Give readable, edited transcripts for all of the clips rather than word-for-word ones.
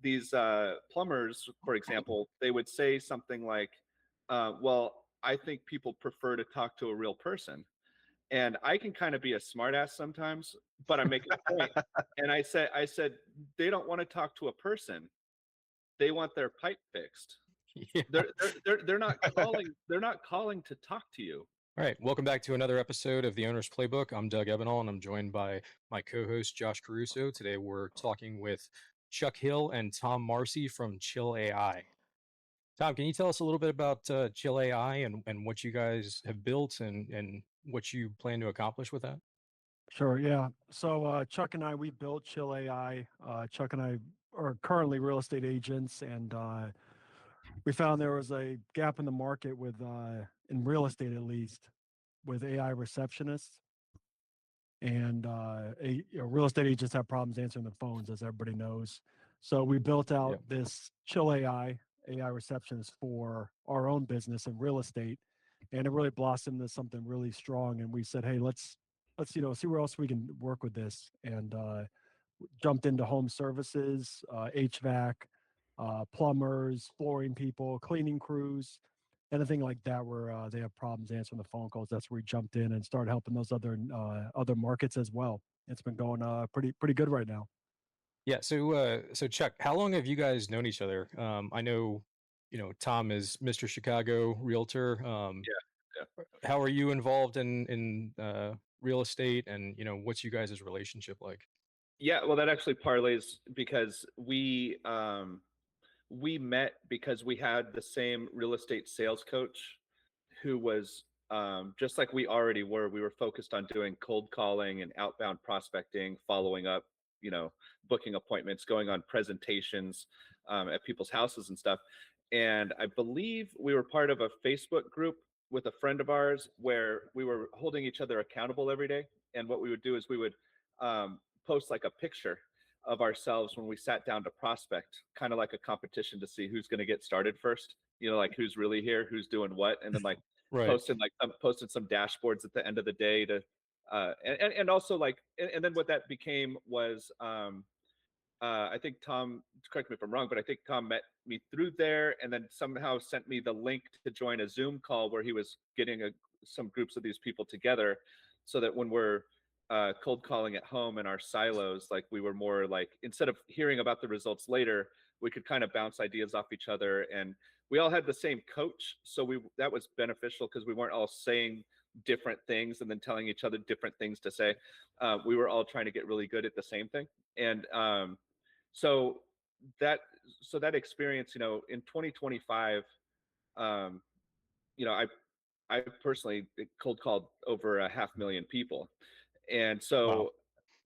these plumbers, for example, they would say something like, well, I think people prefer to talk to a real person. And I can kind of be a smartass sometimes, but I'm making a point. And I said, they don't want to talk to a person. They want their pipe fixed. Yeah. They're not calling. They're not calling to talk to you. All right. Welcome back to another episode of the Owner's Playbook. I'm Doug Ebenall, and I'm joined by my co-host Josh Caruso. Today we're talking with Chuck Hill and Tom Marcy from Chill AI. Tom, can you tell us a little bit about Chill AI and what you guys have built and what you plan to accomplish with that? Sure, yeah. So Chuck and I, we built Chill AI. Chuck and I are currently real estate agents, and we found there was a gap in the market with, in real estate at least, with AI receptionists. And real estate agents have problems answering the phones, as everybody knows. So we built out Yep. this Chill AI receptionist for our own business in real estate, and it really blossomed into something really strong. And we said, hey, let's see where else we can work with this, and jumped into home services, HVAC, plumbers, flooring people, cleaning crews, anything like that where they have problems answering the phone calls. That's where we jumped in and started helping those other markets as well. It's been going pretty good right now. Yeah. So Chuck, how long have you guys known each other? I know, Tom is Mr. Chicago realtor. Yeah. How are you involved in real estate, and what's you guys' relationship like? Yeah, well, that actually parlays because we met because we had the same real estate sales coach who was just like we already were. We were focused on doing cold calling and outbound prospecting, following up, booking appointments, going on presentations at people's houses and stuff. And I believe we were part of a Facebook group with a friend of ours where we were holding each other accountable every day. And what we would do is we would post like a picture of ourselves when we sat down to prospect, kind of like a competition to see who's going to get started first, like who's really here, who's doing what, and then like Right. posting some dashboards at the end of the day to and also like and then what that became was I think Tom, correct me if I'm wrong, but I think Tom met me through there and then somehow sent me the link to join a Zoom call where he was getting some groups of these people together so that when we're cold calling at home in our silos, like we were more like, instead of hearing about the results later, we could kind of bounce ideas off each other. And we all had the same coach. So that was beneficial because we weren't all saying different things and then telling each other different things to say. We were all trying to get really good at the same thing. And so that experience, in 2025, I personally cold called over 500,000 people. And so Wow.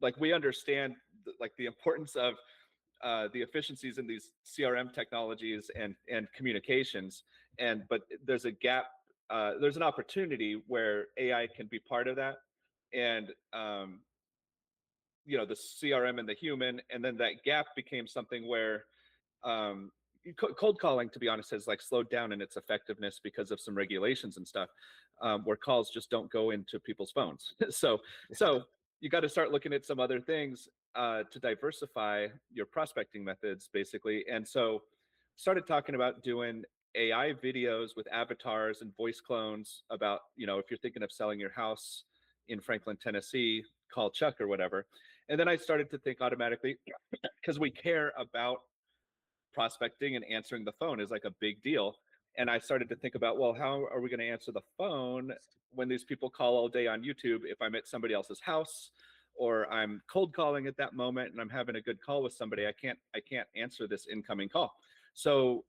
like we understand like the importance of the efficiencies in these CRM technologies and communications, but there's a gap, there's an opportunity where AI can be part of that, and the CRM and the human, and then that gap became something where um, cold calling, to be honest, has like slowed down in its effectiveness because of some regulations and stuff, where calls just don't go into people's phones. So you got to start looking at some other things to diversify your prospecting methods, basically. And so started talking about doing AI videos with avatars and voice clones about, if you're thinking of selling your house in Franklin, Tennessee, call Chuck or whatever. And then I started to think automatically, because we care about prospecting and answering the phone is like a big deal. And I started to think about, well, how are we going to answer the phone when these people call all day on YouTube? If I'm at somebody else's house or I'm cold calling at that moment and I'm having a good call with somebody, I can't answer this incoming call. So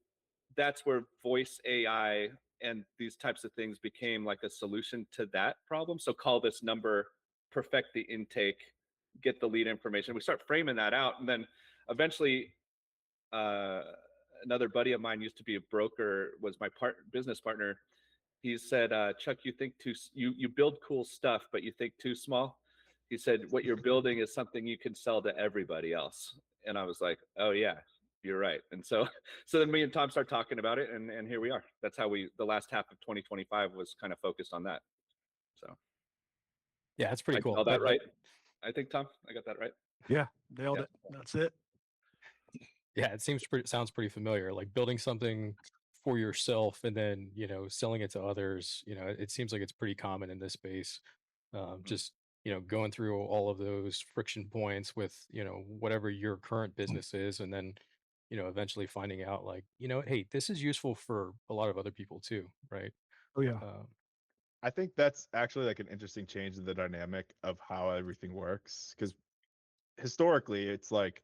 that's where voice AI and these types of things became like a solution to that problem. So call this number, perfect the intake, get the lead information. We start framing that out, and then eventually uh, another buddy of mine used to be a broker, was my business partner. He said, Chuck, you build cool stuff, but you think too small. He said, what you're building is something you can sell to everybody else. And I was like, oh yeah, you're right. And so then me and Tom start talking about it, and here we are. That's how the last half of 2025 was kind of focused on that. So Yeah, that's pretty I cool. spelled that right. I think, Tom, I got that right. Yeah, nailed Yeah. it. That's it. Yeah, it sounds pretty familiar. Like building something for yourself and then, selling it to others, it seems like it's pretty common in this space. Mhm. Just, going through all of those friction points with, whatever your current business is, and then, eventually finding out like, hey, this is useful for a lot of other people too, right? Oh yeah, Um, I think that's actually like an interesting change in the dynamic of how everything works. Because historically, it's like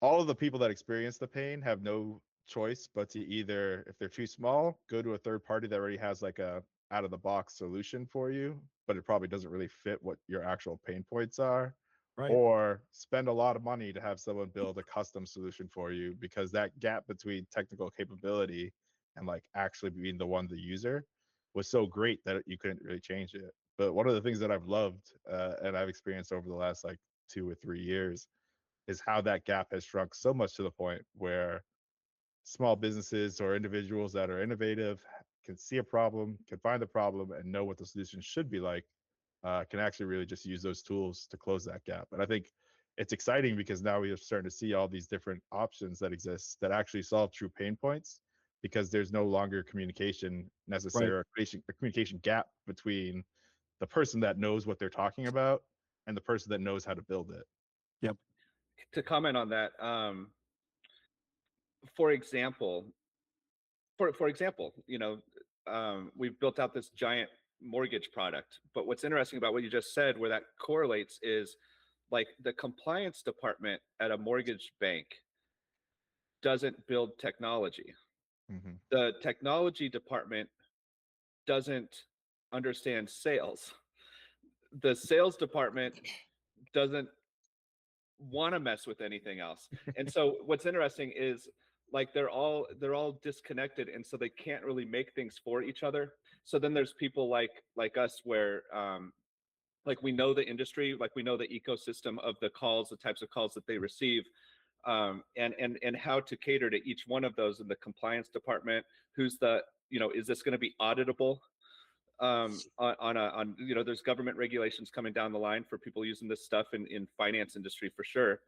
all of the people that experience the pain have no choice but to either, if they're too small, go to a third party that already has like a out of the box solution for you, but it probably doesn't really fit what your actual pain points are, right, or spend a lot of money to have someone build a custom solution for you, because that gap between technical capability and like actually being the one the user was so great that you couldn't really change it. But one of the things that I've loved and I've experienced over the last like 2 or 3 years is how that gap has shrunk so much to the point where small businesses or individuals that are innovative can see a problem, can find the problem, and know what the solution should be like, can actually really just use those tools to close that gap. And I think it's exciting because now we are starting to see all these different options that exist that actually solve true pain points, because there's no longer communication necessary, right. or a communication gap between the person that knows what they're talking about and the person that knows how to build it. Yep. To comment on that, for example, for example, we've built out this giant mortgage product. But what's interesting about what you just said, where that correlates, is like the compliance department at a mortgage bank doesn't build technology. Mm-hmm. The technology department doesn't understand sales. The sales department doesn't want to mess with anything else. And so what's interesting is like they're all disconnected, and so they can't really make things for each other. So then there's people like us, where like we know the industry, like we know the ecosystem of the calls, the types of calls that they receive, and how to cater to each one of those in the compliance department. Who's the, is this going to be auditable? On there's government regulations coming down the line for people using this stuff in finance industry for sure.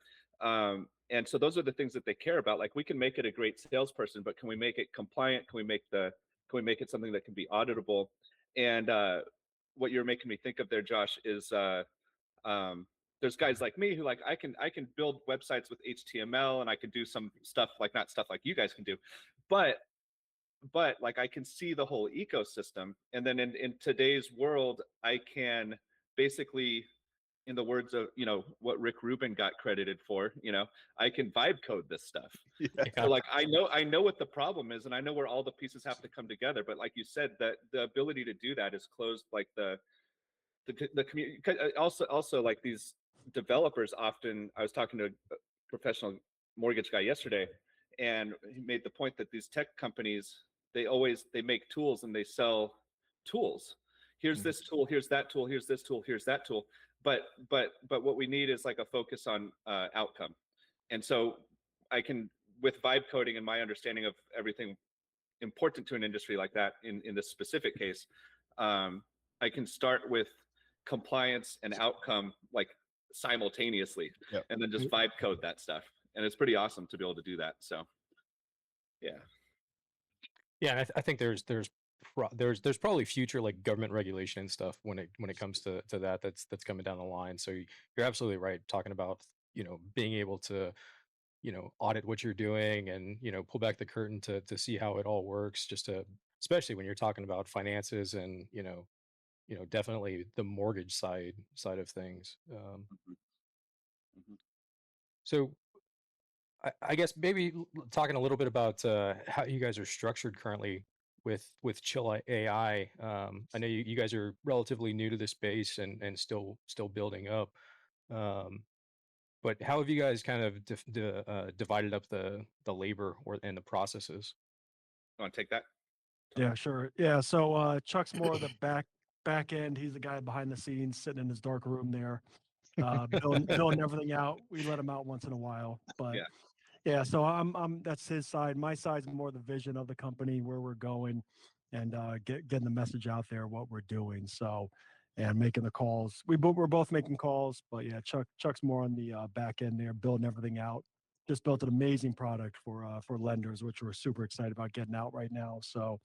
And so those are the things that they care about. Like, we can make it a great salesperson, but can we make it compliant? Can we make it something that can be auditable? And what you're making me think of there, Josh, is um, there's guys like me who, like, I can build websites with HTML, and I can do some stuff, like, not stuff like you guys can do, but like, I can see the whole ecosystem. And then in today's world, I can basically, in the words of, what Rick Rubin got credited for, I can vibe code this stuff. Yeah. So, like, I know what the problem is, and I know where all the pieces have to come together. But like you said, that the ability to do that is closed. Like the community. Also, like, these developers often, I was talking to a professional mortgage guy yesterday, and he made the point that these tech companies, they make tools and they sell tools. Here's Mhm. this tool, here's that tool, here's this tool, here's that tool. But what we need is like a focus on outcome. And so I can, with vibe coding and my understanding of everything important to an industry like that, in this specific case, um, I can start with compliance and outcome, like, simultaneously, Yep. and then just vibe code that stuff. And it's pretty awesome to be able to do that. So yeah. Yeah, and I think there's probably future like government regulation and stuff when it comes to that's coming down the line. So you're absolutely right talking about being able to audit what you're doing and pull back the curtain to see how it all works. Just to, especially when you're talking about finances and definitely the mortgage side of things. Mhm. Mhm. So I guess maybe talking a little bit about how you guys are structured currently with Chill AI. I know you guys are relatively new to this space and still building up. Um, but how have you guys kind of divided up the labor or and the processes? You want to take that, Tom? Yeah, sure. Yeah, so Chuck's more of the back end. He's the guy behind the scenes, sitting in his dark room there, building everything out. We let him out once in a while, but Yeah. yeah. So I'm that's his side. My side's more the vision of the company, where we're going, and getting the message out there, what we're doing. So, and making the calls. We're both making calls, but yeah, Chuck's more on the back end there, building everything out. just built an amazing product for lenders, which we're super excited about getting out right now. So,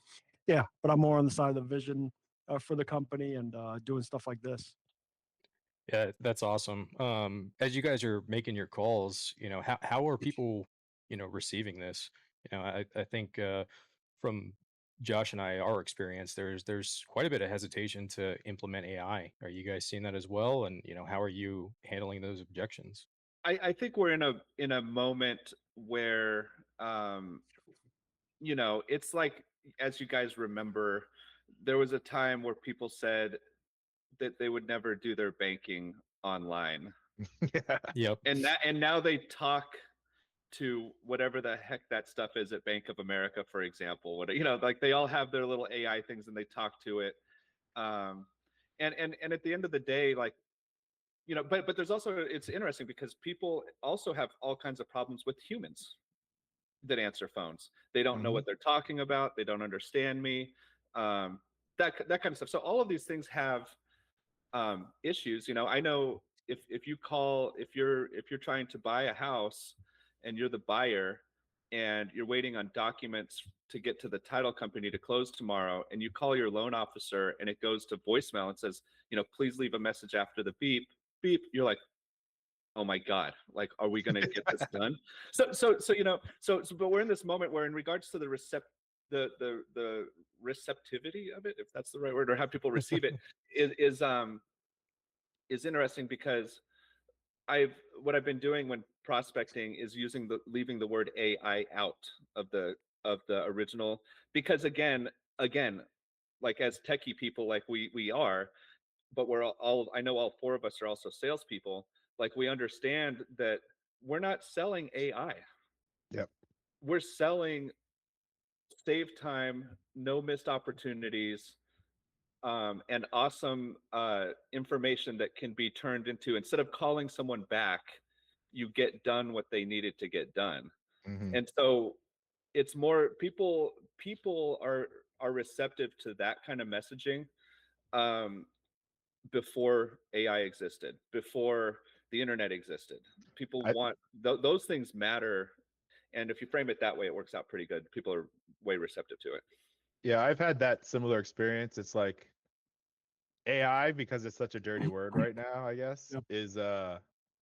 yeah, but I'm more on the side of the vision for the company and doing stuff like this. Yeah, that's awesome. As you guys are making your calls, how are people, receiving this? I think from Josh and I, our experience, there's quite a bit of hesitation to implement AI. Are you guys seeing that as well? And how are you handling those objections? I think we're in a moment where it's like, as you guys remember, there was a time where people said that they would never do their banking online. Yeah. Yep. And now they talk to whatever the heck that stuff is at Bank of America, for example. Like they all have their little AI things and they talk to it. Um, and at the end of the day, like, but there's also, it's interesting because people also have all kinds of problems with humans that answer phones. They don't know Mhm. what they're talking about. They don't understand me. Um, that kind of stuff. So all of these things have issues. I know if you call, if you're trying to buy a house and you're the buyer and you're waiting on documents to get to the title company to close tomorrow, and you call your loan officer and it goes to voicemail and says, please leave a message after the beep beep, you're like, oh my god, like, are we going to get this done? So but we're in this moment where, in regards to the receptivity of it, if that's the right word, or how people receive it, is interesting, because what I've been doing when prospecting is leaving the word AI out of the original, because again, like, as techie people, like we are, but we're all, I know all four of us are also salespeople. Like, we understand that we're not selling AI. Yep. We're selling save time, no missed opportunities, and awesome information that can be turned into, instead of calling someone back, you get done what they needed to get done. Mhm. And so it's more, people are receptive to that kind of messaging, before AI existed, before the internet existed. People I want those things matter, and if you frame it that way, it works out pretty good. People are way receptive to it. yeah, I've had that similar experience. It's like AI, because it's such a dirty word right now, I guess, Yep. is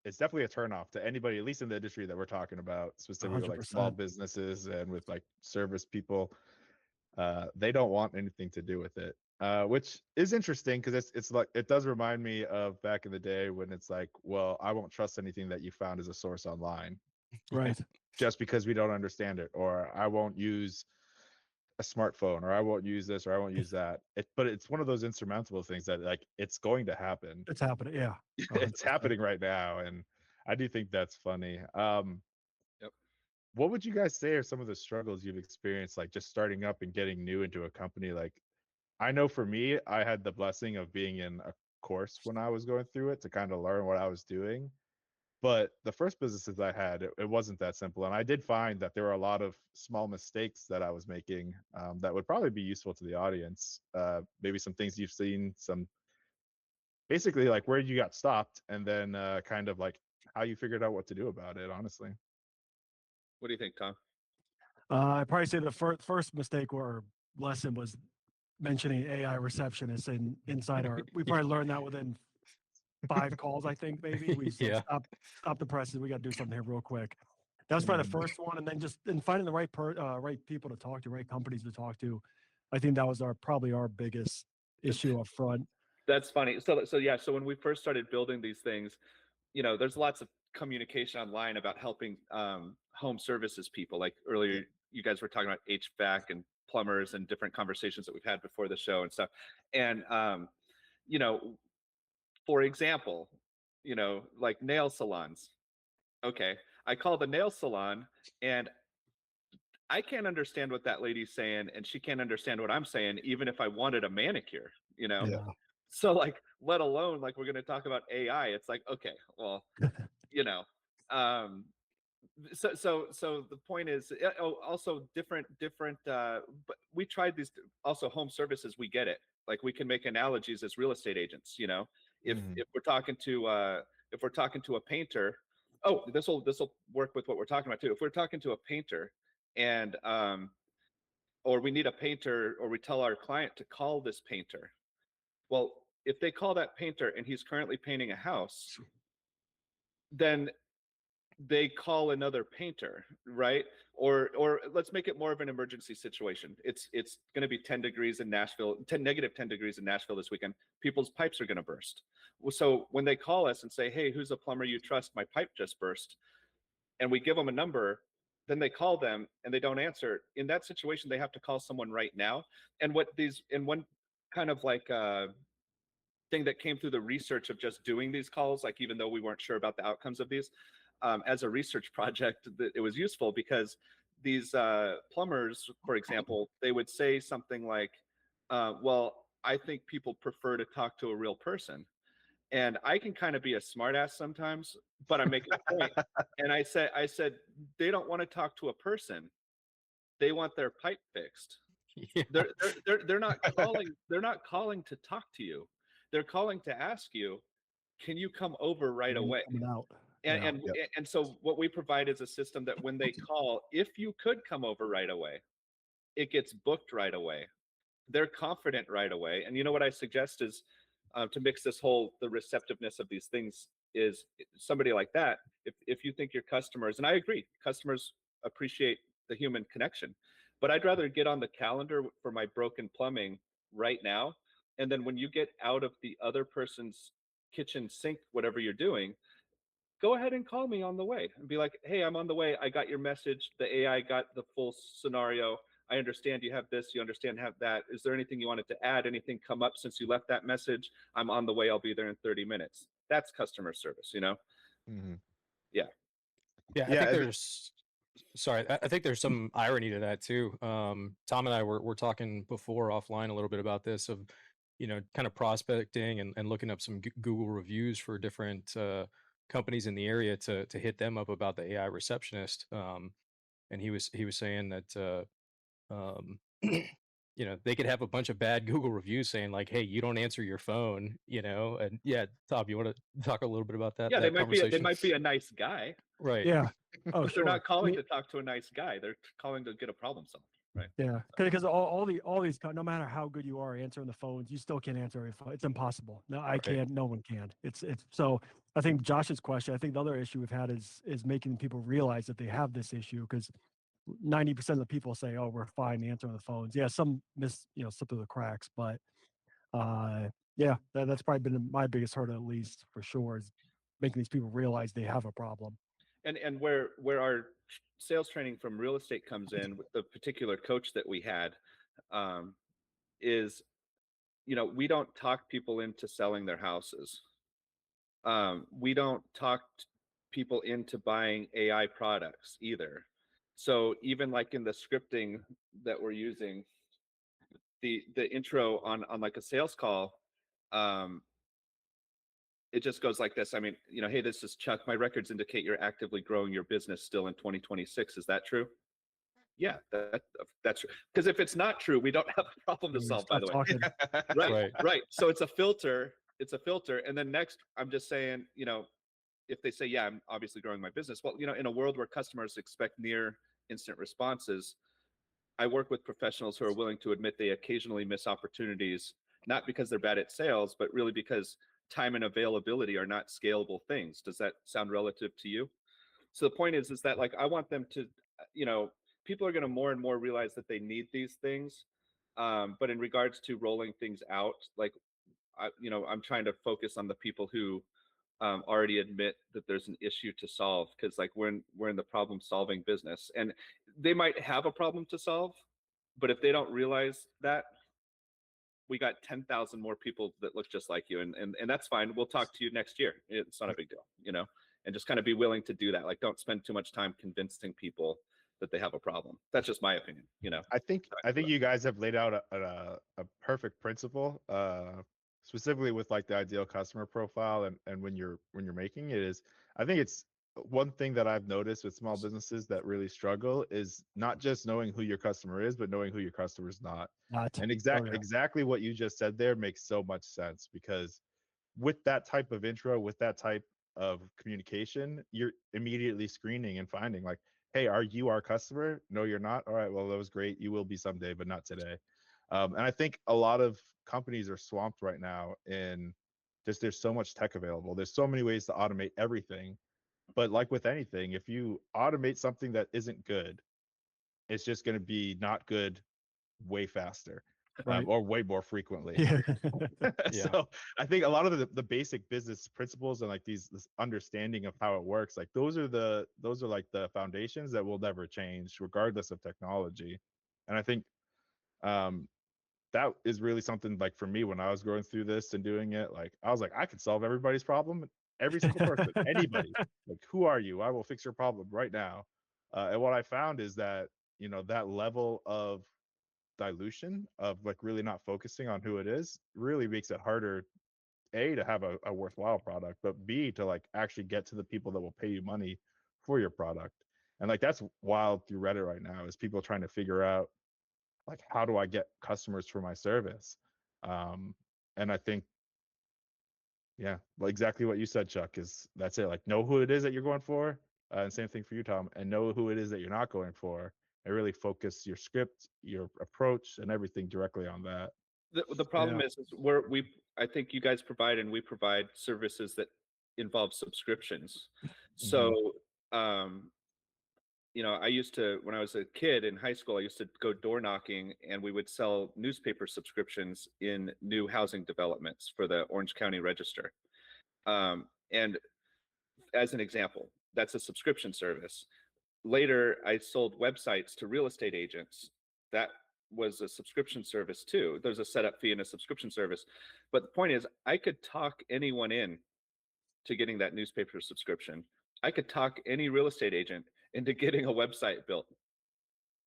it's definitely a turnoff to anybody, at least in the industry that we're talking about, specifically with like small 100%. businesses and with like service people. They don't want anything to do with it. Which is interesting, because it's like, it does remind me of back in the day when it's like, well, I won't trust anything that you found as a source online Right. just because we don't understand it, or I won't use a smartphone, or I won't use this, or I won't use that. But it's one of those insurmountable things that, like, it's going to happen. It's happening. Yeah. It's 100%. happening right now, and I do think that's funny. Yep. What would you guys say are some of the struggles you've experienced, like just starting up and getting new into a company? Like, I know for me, I had the blessing of being in a course when I was going through it to kind of learn what I was doing. But the first businesses I had, it wasn't that simple. And I did find that there were a lot of small mistakes that I was making, that would probably be useful to the audience. Maybe some things you've seen, some basically like where you got stopped, and then kind of like how you figured out what to do about it, honestly. What do you think, Tom? I'd probably say the first mistake or lesson was mentioning AI receptionist inside our. We probably learned that within 5 calls, I think, maybe. We said, Yeah. stop the presses. We got to do something here real quick. That was probably the Mhm. first one, and then just in finding the right right people to talk to, right companies to talk to. I think that was probably our biggest issue up front. That's funny. So yeah, so when we first started building these things, there's lots of communication online about helping home services people. Like Yeah. earlier, you guys were talking about HVAC and plumbers and different conversations that we've had before the show and stuff. And you know, for example, like nail salons. Okay, I call the nail salon, and I can't understand what that lady's saying, and she can't understand what I'm saying, even if I wanted a manicure. Yeah. Yeah. So, like, let alone, like, we're going to talk about AI. It's like, okay, well, you know, um, so the point is, also different but we tried these, also home services, we get it, like, we can make analogies as real estate agents. If Mhm. if we're talking to a painter, Oh, this will work with what we're talking about too. If we're talking to a painter and or we need a painter, or we tell our client to call this painter, well, if they call that painter and he's currently painting a house, then they call another painter, right? Or let's make it more of an emergency situation. It's going to be 10 degrees in Nashville, negative 10 degrees in Nashville this weekend. People's pipes are going to burst. So when they call us and say, hey, who's a plumber you trust? My pipe just burst, and we give them a number, then they call them and they don't answer. In that situation, they have to call someone right now. And one kind of like thing that came through the research of just doing these calls, like even though we weren't sure about the outcomes of these, as a research project, that it was useful because these plumbers, for example, they would say something like, well, I think people prefer to talk to a real person. And I can kind of be a smartass sometimes, but I'm making a point. And I said, they don't want to talk to a person. They want their pipe fixed. Yeah. They're not calling. They're not calling to talk to you. They're calling to ask you, can you come over right When away? coming out. And Yeah. and Yep. and so what we provide is a system that when they call, if you could come over right away, it gets booked right away. They're confident right away. And you know what I suggest is to mix the receptiveness of these things is somebody like that. If you think your customers, and I agree, customers appreciate the human connection, but I'd rather get on the calendar for my broken plumbing right now. And then when you get out of the other person's kitchen sink, whatever you're doing, go ahead and call me on the way and be like, hey, I'm on the way. I got your message. The AI got the full scenario. I understand you have this, you understand have that. Is there anything you wanted to add? Anything come up since you left that message? I'm on the way. I'll be there in 30 minutes. That's customer service, you know? Mm-hmm. Yeah. Yeah, I Yeah, think there's sorry, I think there's some irony to that too. Tom and I were talking before offline a little bit about this of, kind of prospecting and looking up some Google reviews for different companies in the area to hit them up about the AI receptionist. And he was saying that they could have a bunch of bad Google reviews saying like, hey, you don't answer your phone, and yeah, Tom, you want to talk a little bit about that Yeah, they conversation? might be a nice guy, Right. Yeah. Oh, but they're sure. not calling to talk to a nice guy. They're calling to get a problem solved, right? Yeah, because all these no matter how good you are answering the phones, you still can't answer every phone. It's impossible. No, I Right. can't. No one can. It's so. I think Josh's question. I think the other issue we've had is making people realize that they have this issue because 90% of the people say, "Oh, we're fine answering the phones." Yeah, some slip through the cracks, but yeah, that's probably been my biggest hurdle, at least for sure, is making these people realize they have a problem. And where our sales training from real estate comes in with the particular coach that we had, is we don't talk people into selling their houses. We don't talk people into buying AI products either. So even like in the scripting that we're using, the intro on like a sales call, it just goes like this. I mean, hey, this is Chuck. My records indicate you're actively growing your business still in 2026. Is that true? Yeah, that's true. Because if it's not true, we don't have a problem to solve, by Stop the way. talking. Right, Right. right. So it's a filter. It's a filter. And then next, I'm just saying, if they say, yeah, I'm obviously growing my business. Well, in a world where customers expect near instant responses, I work with professionals who are willing to admit they occasionally miss opportunities, not because they're bad at sales, but really because time and availability are not scalable things. Does that sound relative to you? So the point is that like, I want them to, people are going to more and more realize that they need these things. But in regards to rolling things out, like, I'm trying to focus on the people who already admit that there's an issue to solve, because like we're in the problem solving business, and they might have a problem to solve, but if they don't realize that, we got 10,000 more people that look just like you, and that's fine. We'll talk to you next year. It's not a big deal, and just kind of be willing to do that. Like, don't spend too much time convincing people that they have a problem. That's just my opinion, I think you guys have laid out a perfect principle, specifically with like the ideal customer profile, and when you're making it is, I think it's one thing that I've noticed with small businesses that really struggle is not just knowing who your customer is, but knowing who your customer is not. And exactly what you just said there makes so much sense, because with that type of intro, with that type of communication, you're immediately screening and finding like, hey, are you our customer? No, you're not. All right, well, that was great. You will be someday, but not today. And I think a lot of companies are swamped right now in just there's so much tech available. There's so many ways to automate everything. But like with anything, if you automate something that isn't good, it's just going to be not good way faster, Right. or way more frequently. Yeah. Yeah. So I think a lot of the basic business principles and like this understanding of how it works, like those are like the foundations that will never change regardless of technology. And I think um that is really something like for me when I was going through this and doing it, like I was like, I could solve everybody's problem, every single person, anybody. Like, who are you? I will fix your problem right now. And what I found is that, you know, that level of dilution of like really not focusing on who it is really makes it harder, A, to have a worthwhile product, but B, to like actually get to the people that will pay you money for your product. And like that's wild through Reddit right now is people trying to figure out like how do I get customers for my service. And I think, yeah, well, exactly what you said, Chuck, is that's it. Like know who it is that you're going for, and same thing for you, Tom, and know who it is that you're not going for, and really focus your script, your approach, and everything directly on that. The problem Yeah. is I think you guys provide and we provide services that involve subscriptions. So um you know, I used to, when I was a kid in high school, I used to go door knocking and we would sell newspaper subscriptions in new housing developments for the Orange County Register. And as an example, that's a subscription service. Later, I sold websites to real estate agents. That was a subscription service too. There's a setup fee and a subscription service. But the point is, I could talk anyone in to getting that newspaper subscription. I could talk any real estate agent into getting a website built.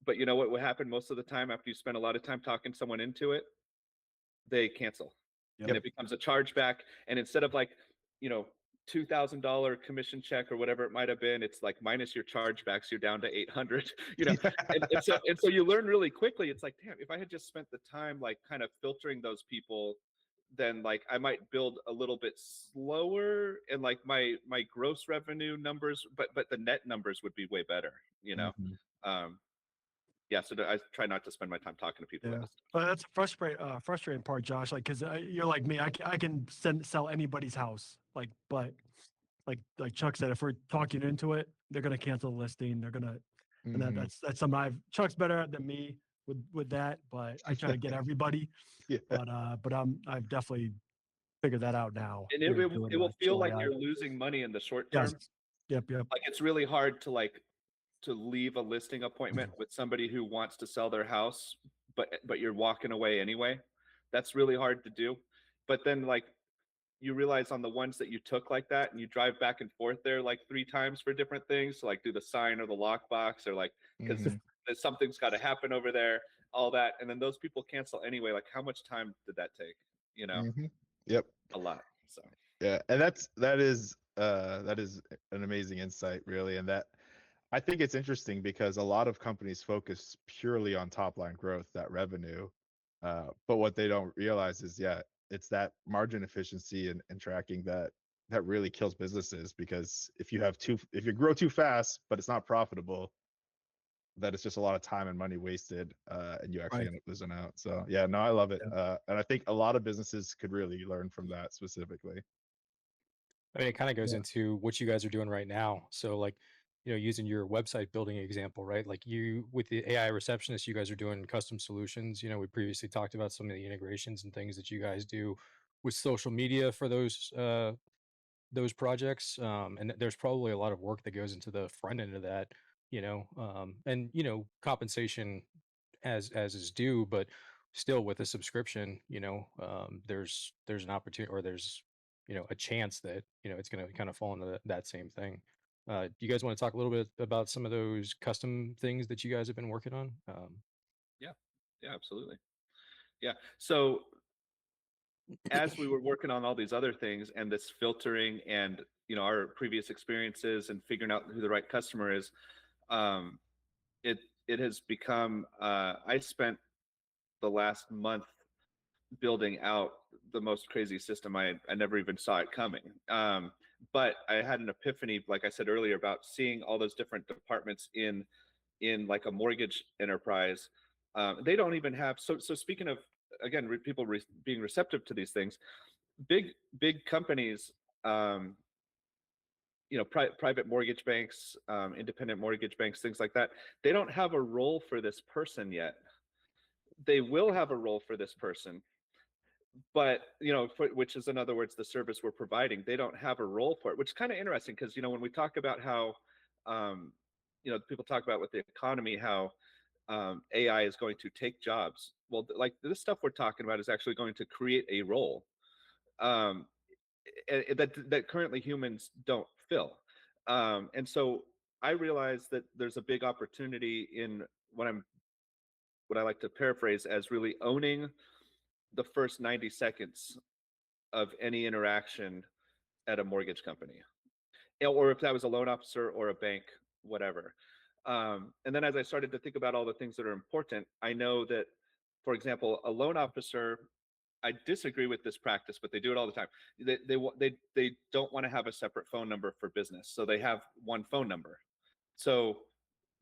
But you know what would happen most of the time after you spend a lot of time talking someone into it? They cancel. And Yep. it becomes a chargeback. And instead of like, you know, $2,000 commission check or whatever it might have been, it's like minus your chargebacks, you're down to 800, you know. And so you learn really quickly. It's like, damn, if I had just spent the time like kind of filtering those people, then like I might build a little bit slower and like my gross revenue numbers, but the net numbers would be way better, you know. Um, yeah, so I try not to spend my time talking to people. Yeah. But that's a frustrating part, Josh. Like, cause you're like me, I can sell anybody's house. Like, but like Chuck said, if we're talking into it, they're gonna cancel the listing. They're gonna, and that's something Chuck's better at than me with that. But I try to get everybody. Yeah. But I've definitely figured that out now. And it will feel like you're losing money in the short term. Yes. Yep. Like it's really hard to leave a listing appointment with somebody who wants to sell their house, but you're walking away anyway. That's really hard to do. But then like you realize on the ones that you took like that and you drive back and forth there like 3 times for different things, to like do the sign or the lockbox or like because something's got to happen over there, all that, and then those people cancel anyway. Like how much time did that take? You know, Yep. a lot. So Yeah, and that is an amazing insight, really, and that I think it's interesting because a lot of companies focus purely on top line growth, that revenue, but what they don't realize is, yeah, it's that margin efficiency and tracking that really kills businesses. Because if you grow too fast but it's not profitable, that it's just a lot of time and money wasted, and you actually Right. end up losing out. So yeah, no, I love it, and I think a lot of businesses could really learn from that specifically. I mean, it kind of goes Yeah. into what you guys are doing right now. So, like, using your website building example, right? Like you with the AI receptionist, you guys are doing custom solutions. We previously talked about some of the integrations and things that you guys do with social media for those projects. And there's probably a lot of work that goes into the front end of that, and compensation as is due, but still with a subscription, there's an opportunity, or there's a chance that it's going to kind of fall into that same thing. Do you guys want to talk a little bit about some of those custom things that you guys have been working on? yeah, absolutely. Yeah. So as we were working on all these other things and this filtering and our previous experiences and figuring out who the right customer is, um, it has become I spent the last month building out the most crazy system. I never even saw it coming. But I had an epiphany, like I said earlier, about seeing all those different departments in like a mortgage enterprise. They don't even have, so speaking of, again, people being receptive to these things, big companies, um, private mortgage banks, independent mortgage banks, things like that, they don't have a role for this person yet. They will have a role for this person, but which is, in other words, the service we're providing, they don't have a role for it, which is kind of interesting, because when we talk about how people talk about with the economy, how AI is going to take jobs. Well, like this stuff we're talking about is actually going to create a role, um, that currently humans don't fill. And so I realize that there's a big opportunity in what I like to paraphrase as really owning the first 90 seconds of any interaction at a mortgage company, or if that was a loan officer or a bank, whatever. And then as I started to think about all the things that are important, I know that, for example, a loan officer, I disagree with this practice, but they do it all the time. They don't want to have a separate phone number for business, so they have one phone number. So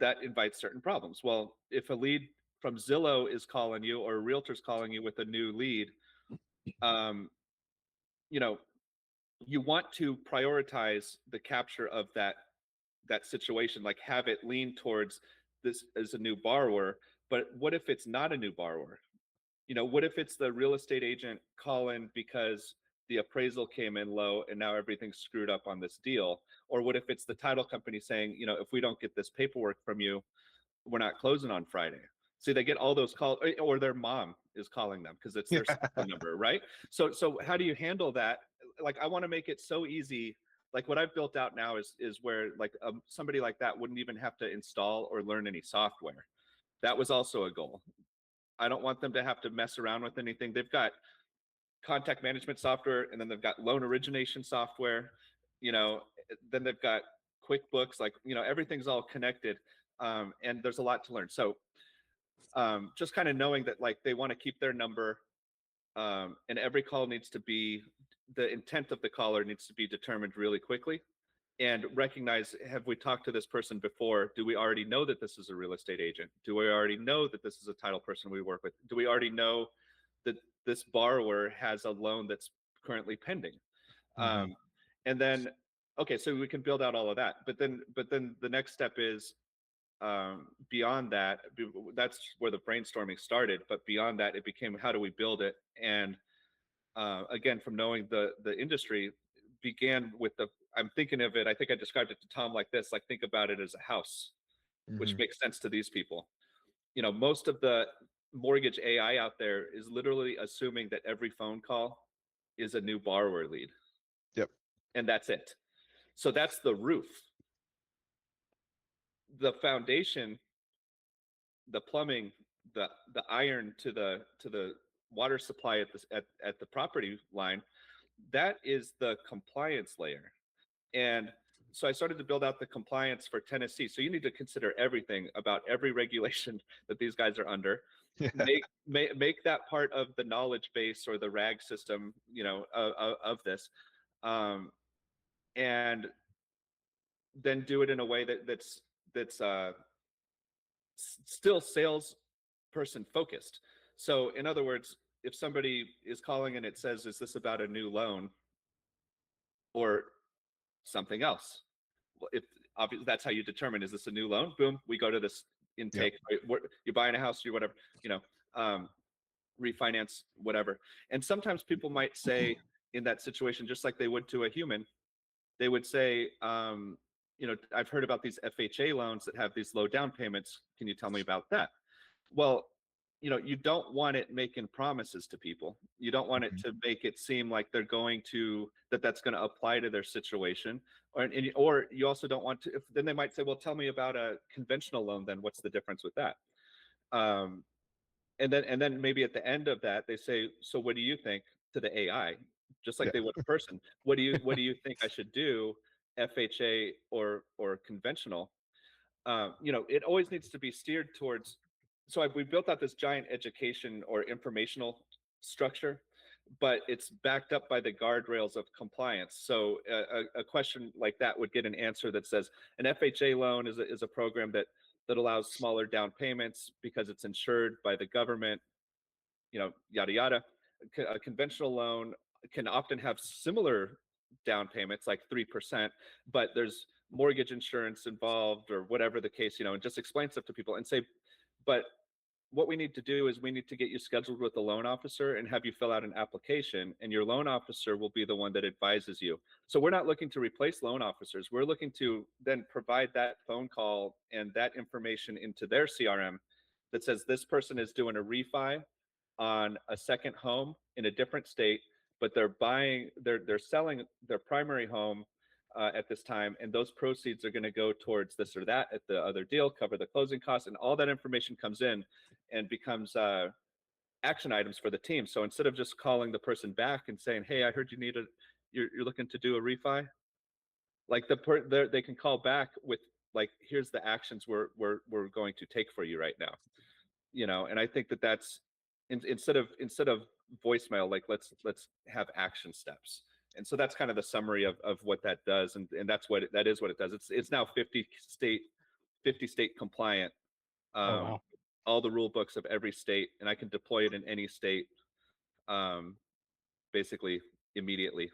that invites certain problems. Well, if a lead from Zillow is calling you, or a realtor's calling you with a new lead, um, you know, you want to prioritize the capture of that situation, like have it lean towards this as a new borrower. But what if it's not a new borrower? What if it's the real estate agent calling because the appraisal came in low and now everything's screwed up on this deal? Or what if it's the title company saying, if we don't get this paperwork from you, we're not closing on Friday? See, they get all those calls, or their mom is calling them because it's their cell phone number, right? So how do you handle that? Like, I want to make it so easy. Like, what I've built out now is where, like, somebody like that wouldn't even have to install or learn any software. That was also a goal. I don't want them to have to mess around with anything. They've got contact management software, and then they've got loan origination software, then they've got QuickBooks, like, everything's all connected. And there's a lot to learn. So just kind of knowing that, like, they want to keep their number, and every call needs to be, the intent of the caller needs to be determined really quickly, and recognize, have we talked to this person before? Do we already know that this is a real estate agent? Do we already know that this is a title person we work with? Do we already know that this borrower has a loan that's currently pending? Mhm. And then, okay, so we can build out all of that, but then the next step is, beyond that, that's where the brainstorming started. But beyond that, it became, how do we build it? And again, from knowing the industry, began with I'm thinking of it, I think I described it to Tom like this, like, think about it as a house, which Mhm. makes sense to these people. Most of the mortgage AI out there is literally assuming that every phone call is a new borrower lead, Yep. and that's it. So that's the roof. The foundation, the plumbing, the iron to the water supply at the property line, that is the compliance layer. And so I started to build out the compliance for Tennessee. So you need to consider everything about every regulation that these guys are under. Yeah. Make that part of the knowledge base, or the RAG system, of this, and then do it in a way that's still sales person focused. So in other words, if somebody is calling and it says, "Is this about a new loan or something else?" Well, if obviously that's how you determine, is this a new loan? Boom, we go to this Yep. intake. Right? You're buying a house, or whatever, um, refinance, whatever. And sometimes people might say, in that situation, just like they would to a human, they would say, I've heard about these FHA loans that have these low down payments. Can you tell me about that? Well, you don't want it making promises to people. You don't want it Mhm. to make it seem like they're going to, that's going to apply to their situation. Or you also don't want to, if, then they might say, well, tell me about a conventional loan, then what's the difference with that? Um, and then maybe at the end of that, they say, so what do you think, to the AI, just like Yeah. they would a person? What do you think I should do, FHA or conventional? It always needs to be steered towards. So we built out this giant education or informational structure but it's backed up by the guardrails of compliance. So a question like that would get an answer that says an FHA loan is a program that allows smaller down payments because it's insured by the government, yada yada. A conventional loan can often have similar down payments, like 3%, but there's mortgage insurance involved or whatever the case, and just explain stuff to people and say, but what we need to do is we need to get you scheduled with a loan officer and have you fill out an application, and your loan officer will be the one that advises you. So we're not looking to replace loan officers. We're looking to then provide that phone call and that information into their CRM that says this person is doing a refi on a second home in a different state, but they're selling their primary home at this time, and those proceeds are going to go towards this or that at the other deal, cover the closing costs, and all that information comes in and becomes action items for the team. So instead of just calling the person back and saying, "Hey, I heard you're looking to do a refi," like they can call back with like, "Here's the actions we're going to take for you right now," And I think that's instead of voicemail, like let's have action steps. And so that's kind of the summary of what that does, and that is what it does. It's now 50 state compliant. Oh, wow. All the rule books of every state, and I can deploy it in any state, basically immediately.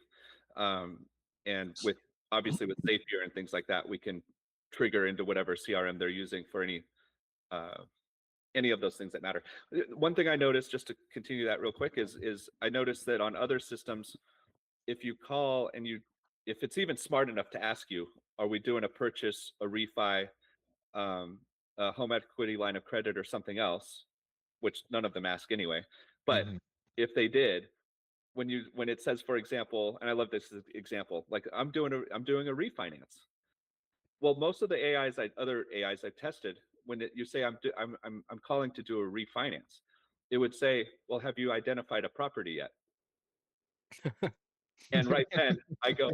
And with obviously with Zapier and things like that, we can trigger into whatever CRM they're using for any of those things that matter. One thing I noticed, just to continue that real quick, is I noticed that on other systems, if you call and if it's even smart enough to ask you, are we doing a purchase, a refi, a home equity line of credit, or something else, which none of them ask anyway. But if they did, when it says, for example, and I love this example, like I'm doing a refinance. Well, most of the other AIs I've tested, when you say I'm calling to do a refinance, it would say, well, have you identified a property yet? And right then I go,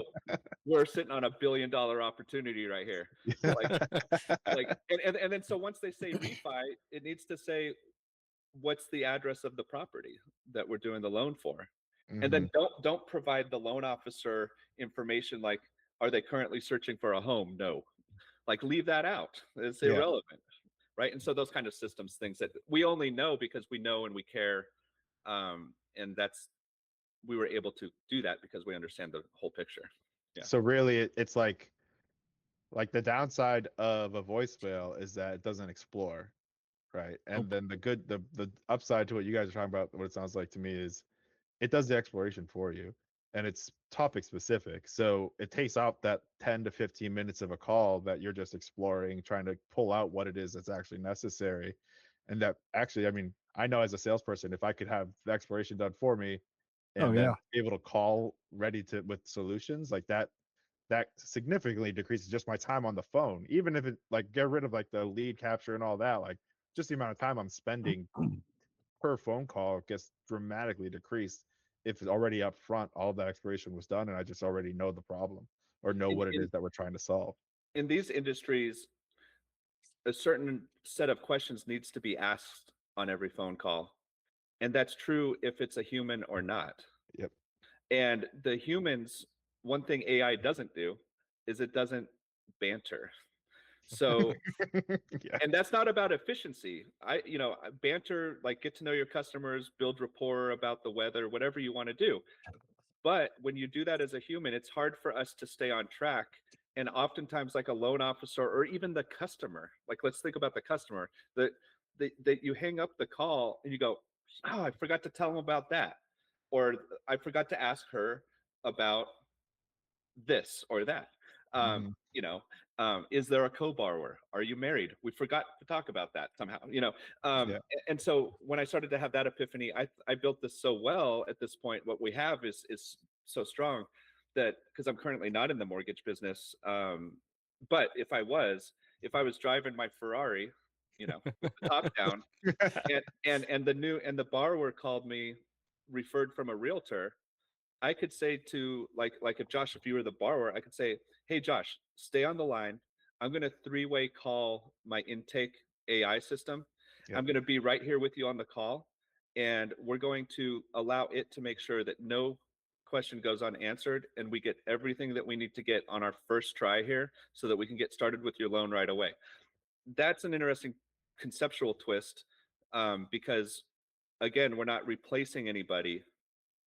we're sitting on $1 billion opportunity right here. And then so once they say refi, it needs to say what's the address of the property that we're doing the loan for. And then don't provide the loan officer information like, are they currently searching for a home? No. Like, leave that out. It's irrelevant. Right. And so those kind of systems, things that we only know because we know and we care. And we were able to do that because we understand the whole picture. Yeah. So really it's like the downside of a voicemail is that it doesn't explore, right? And then the upside to what you guys are talking about, what it sounds like to me, is it does the exploration for you, and it's topic specific. So it takes out that 10 to 15 minutes of a call that you're just exploring, trying to pull out what it is that's actually necessary. And that actually, I mean, I know as a salesperson, if I could have the exploration done for me and then be able to call ready with solutions like that, that significantly decreases just my time on the phone. Even if it like get rid of like the lead capture and all that, like just the amount of time I'm spending per phone call gets dramatically decreased if it's already up front, all that exploration was done and I just already know the problem or know what it is that we're trying to solve. In these industries, a certain set of questions needs to be asked on every phone call. And that's true if it's a human or not. Yep. And the humans, one thing AI doesn't do is it doesn't banter. So, and that's not about efficiency. Banter, like get to know your customers, build rapport about the weather, whatever you want to do. But when you do that as a human, it's hard for us to stay on track. And oftentimes, like a loan officer or even the customer, like let's think about the customer, that you hang up the call and you go, oh, I forgot to tell them about that. Or I forgot to ask her about this or that. Is there a co-borrower? Are you married? We forgot to talk about that somehow, And so when I started to have that epiphany, I built this so well at this point. What we have is so strong that, because I'm currently not in the mortgage business, but if I was driving my Ferrari, with the top down, and the borrower called me, referred from a realtor, I could say to like if you were the borrower, I could say, hey Josh, stay on the line. I'm going to 3-way call my intake AI system. I'm going to be right here with you on the call. and we're going to allow it to make sure that no question goes unanswered, and we get everything that we need to get on our first try here so that we can get started with your loan right away. That's an interesting conceptual twist, because again, we're not replacing anybody.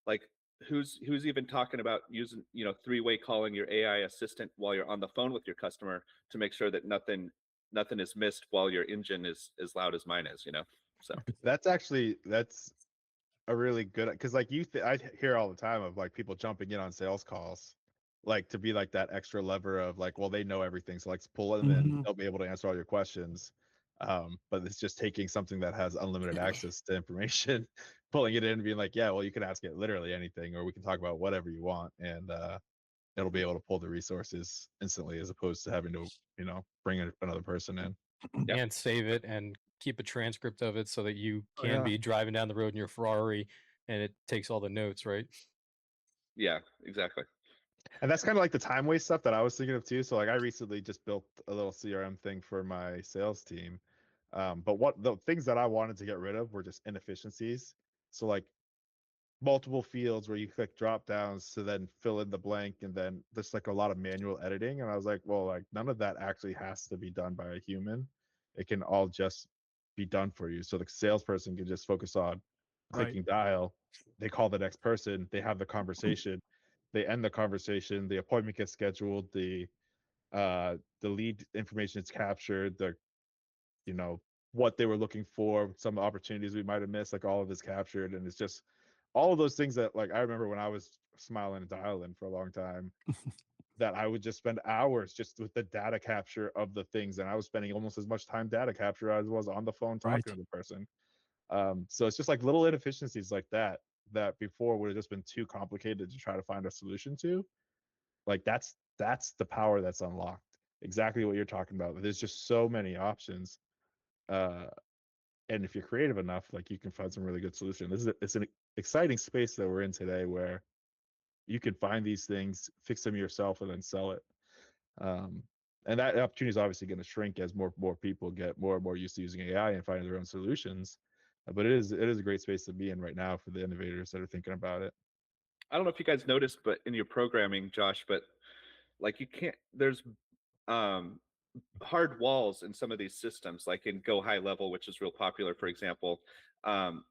Like, who's even talking about using, three-way calling your AI assistant while you're on the phone with your customer to make sure that nothing is missed while your engine is as loud as mine is, so That's a really good, because like I hear all the time of like people jumping in on sales calls, like to be like that extra lever of like, well, they know everything, so like pull them in, they'll be able to answer all your questions. But it's just taking something that has unlimited access to information, pulling it in and being like, yeah, well, you can ask it literally anything, or we can talk about whatever you want, and it'll be able to pull the resources instantly, as opposed to having to bring another person in. Yep. And save it and keep a transcript of it so that you Oh, can yeah. be driving down the road in your Ferrari and it takes all the notes, right? Yeah, exactly. And that's kind of like the time waste stuff that I was thinking of too. So like I recently just built a little CRM thing for my sales team. But what the things that I wanted to get rid of were just inefficiencies. So like multiple fields where you click drop downs to then fill in the blank, and then there's like a lot of manual editing. And I was like, well, like none of that actually has to be done by a human. It can all just be done for you. So the salesperson can just focus on Right. clicking dial. They call the next person, they have the conversation, they end the conversation, the appointment gets scheduled, the lead information is captured, the what they were looking for, some opportunities we might have missed, like all of it's captured. And it's just all of those things that like I remember when I was smiling and dialing for a long time, that I would just spend hours just with the data capture of the things, and I was spending almost as much time data capture as I was on the phone talking Right. to the person. So it's just like little inefficiencies like that before would have just been too complicated to try to find a solution to. Like that's the power that's unlocked. Exactly what you're talking about. There's just so many options. And if you're creative enough, like you can find some really good solution. It's an exciting space that we're in today, where you can find these things, fix them yourself, and then sell it. And that opportunity is obviously going to shrink as more people get more and more used to using AI and finding their own solutions. But it is a great space to be in right now for the innovators that are thinking about it. I don't know if you guys noticed, but in your programming, Josh, but like there's um hard walls in some of these systems, like in Go High Level, which is real popular, for example,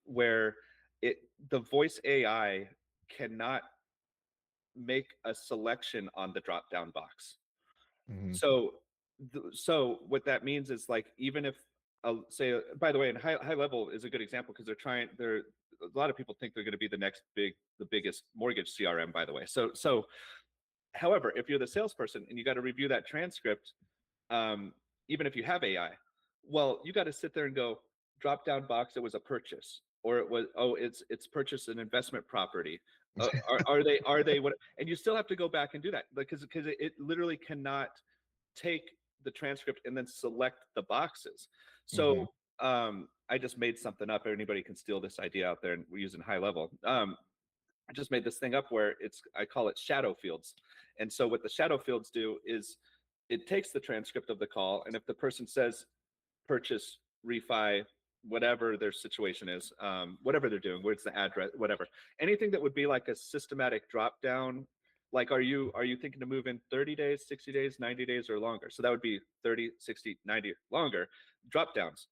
where the voice AI cannot make a selection on the drop down box. Mm-hmm. So what that means is, like, even if say, by the way, in high level is a good example, because they're a lot of people think they're going to be the biggest mortgage CRM, by the way. So however, if you're the salesperson and you got to review that transcript, even if you have AI, well, you got to sit there and go, drop down box, it was a purchase, or it was, oh, it's purchase an investment property. Are they what? And you still have to go back and do that, because it literally cannot take the transcript and then select the boxes. So I just made something up. Anybody can steal this idea out there, and we're using high level. I just made this thing up where I call it shadow fields. And so what the shadow fields do is it takes the transcript of the call, and if the person says purchase, refi, whatever their situation is, whatever they're doing, where's the address, whatever, anything that would be like a systematic drop down, like, are you thinking to move in 30 days, 60 days, 90 days, or longer? So that would be 30, 60, 90, longer drop downs.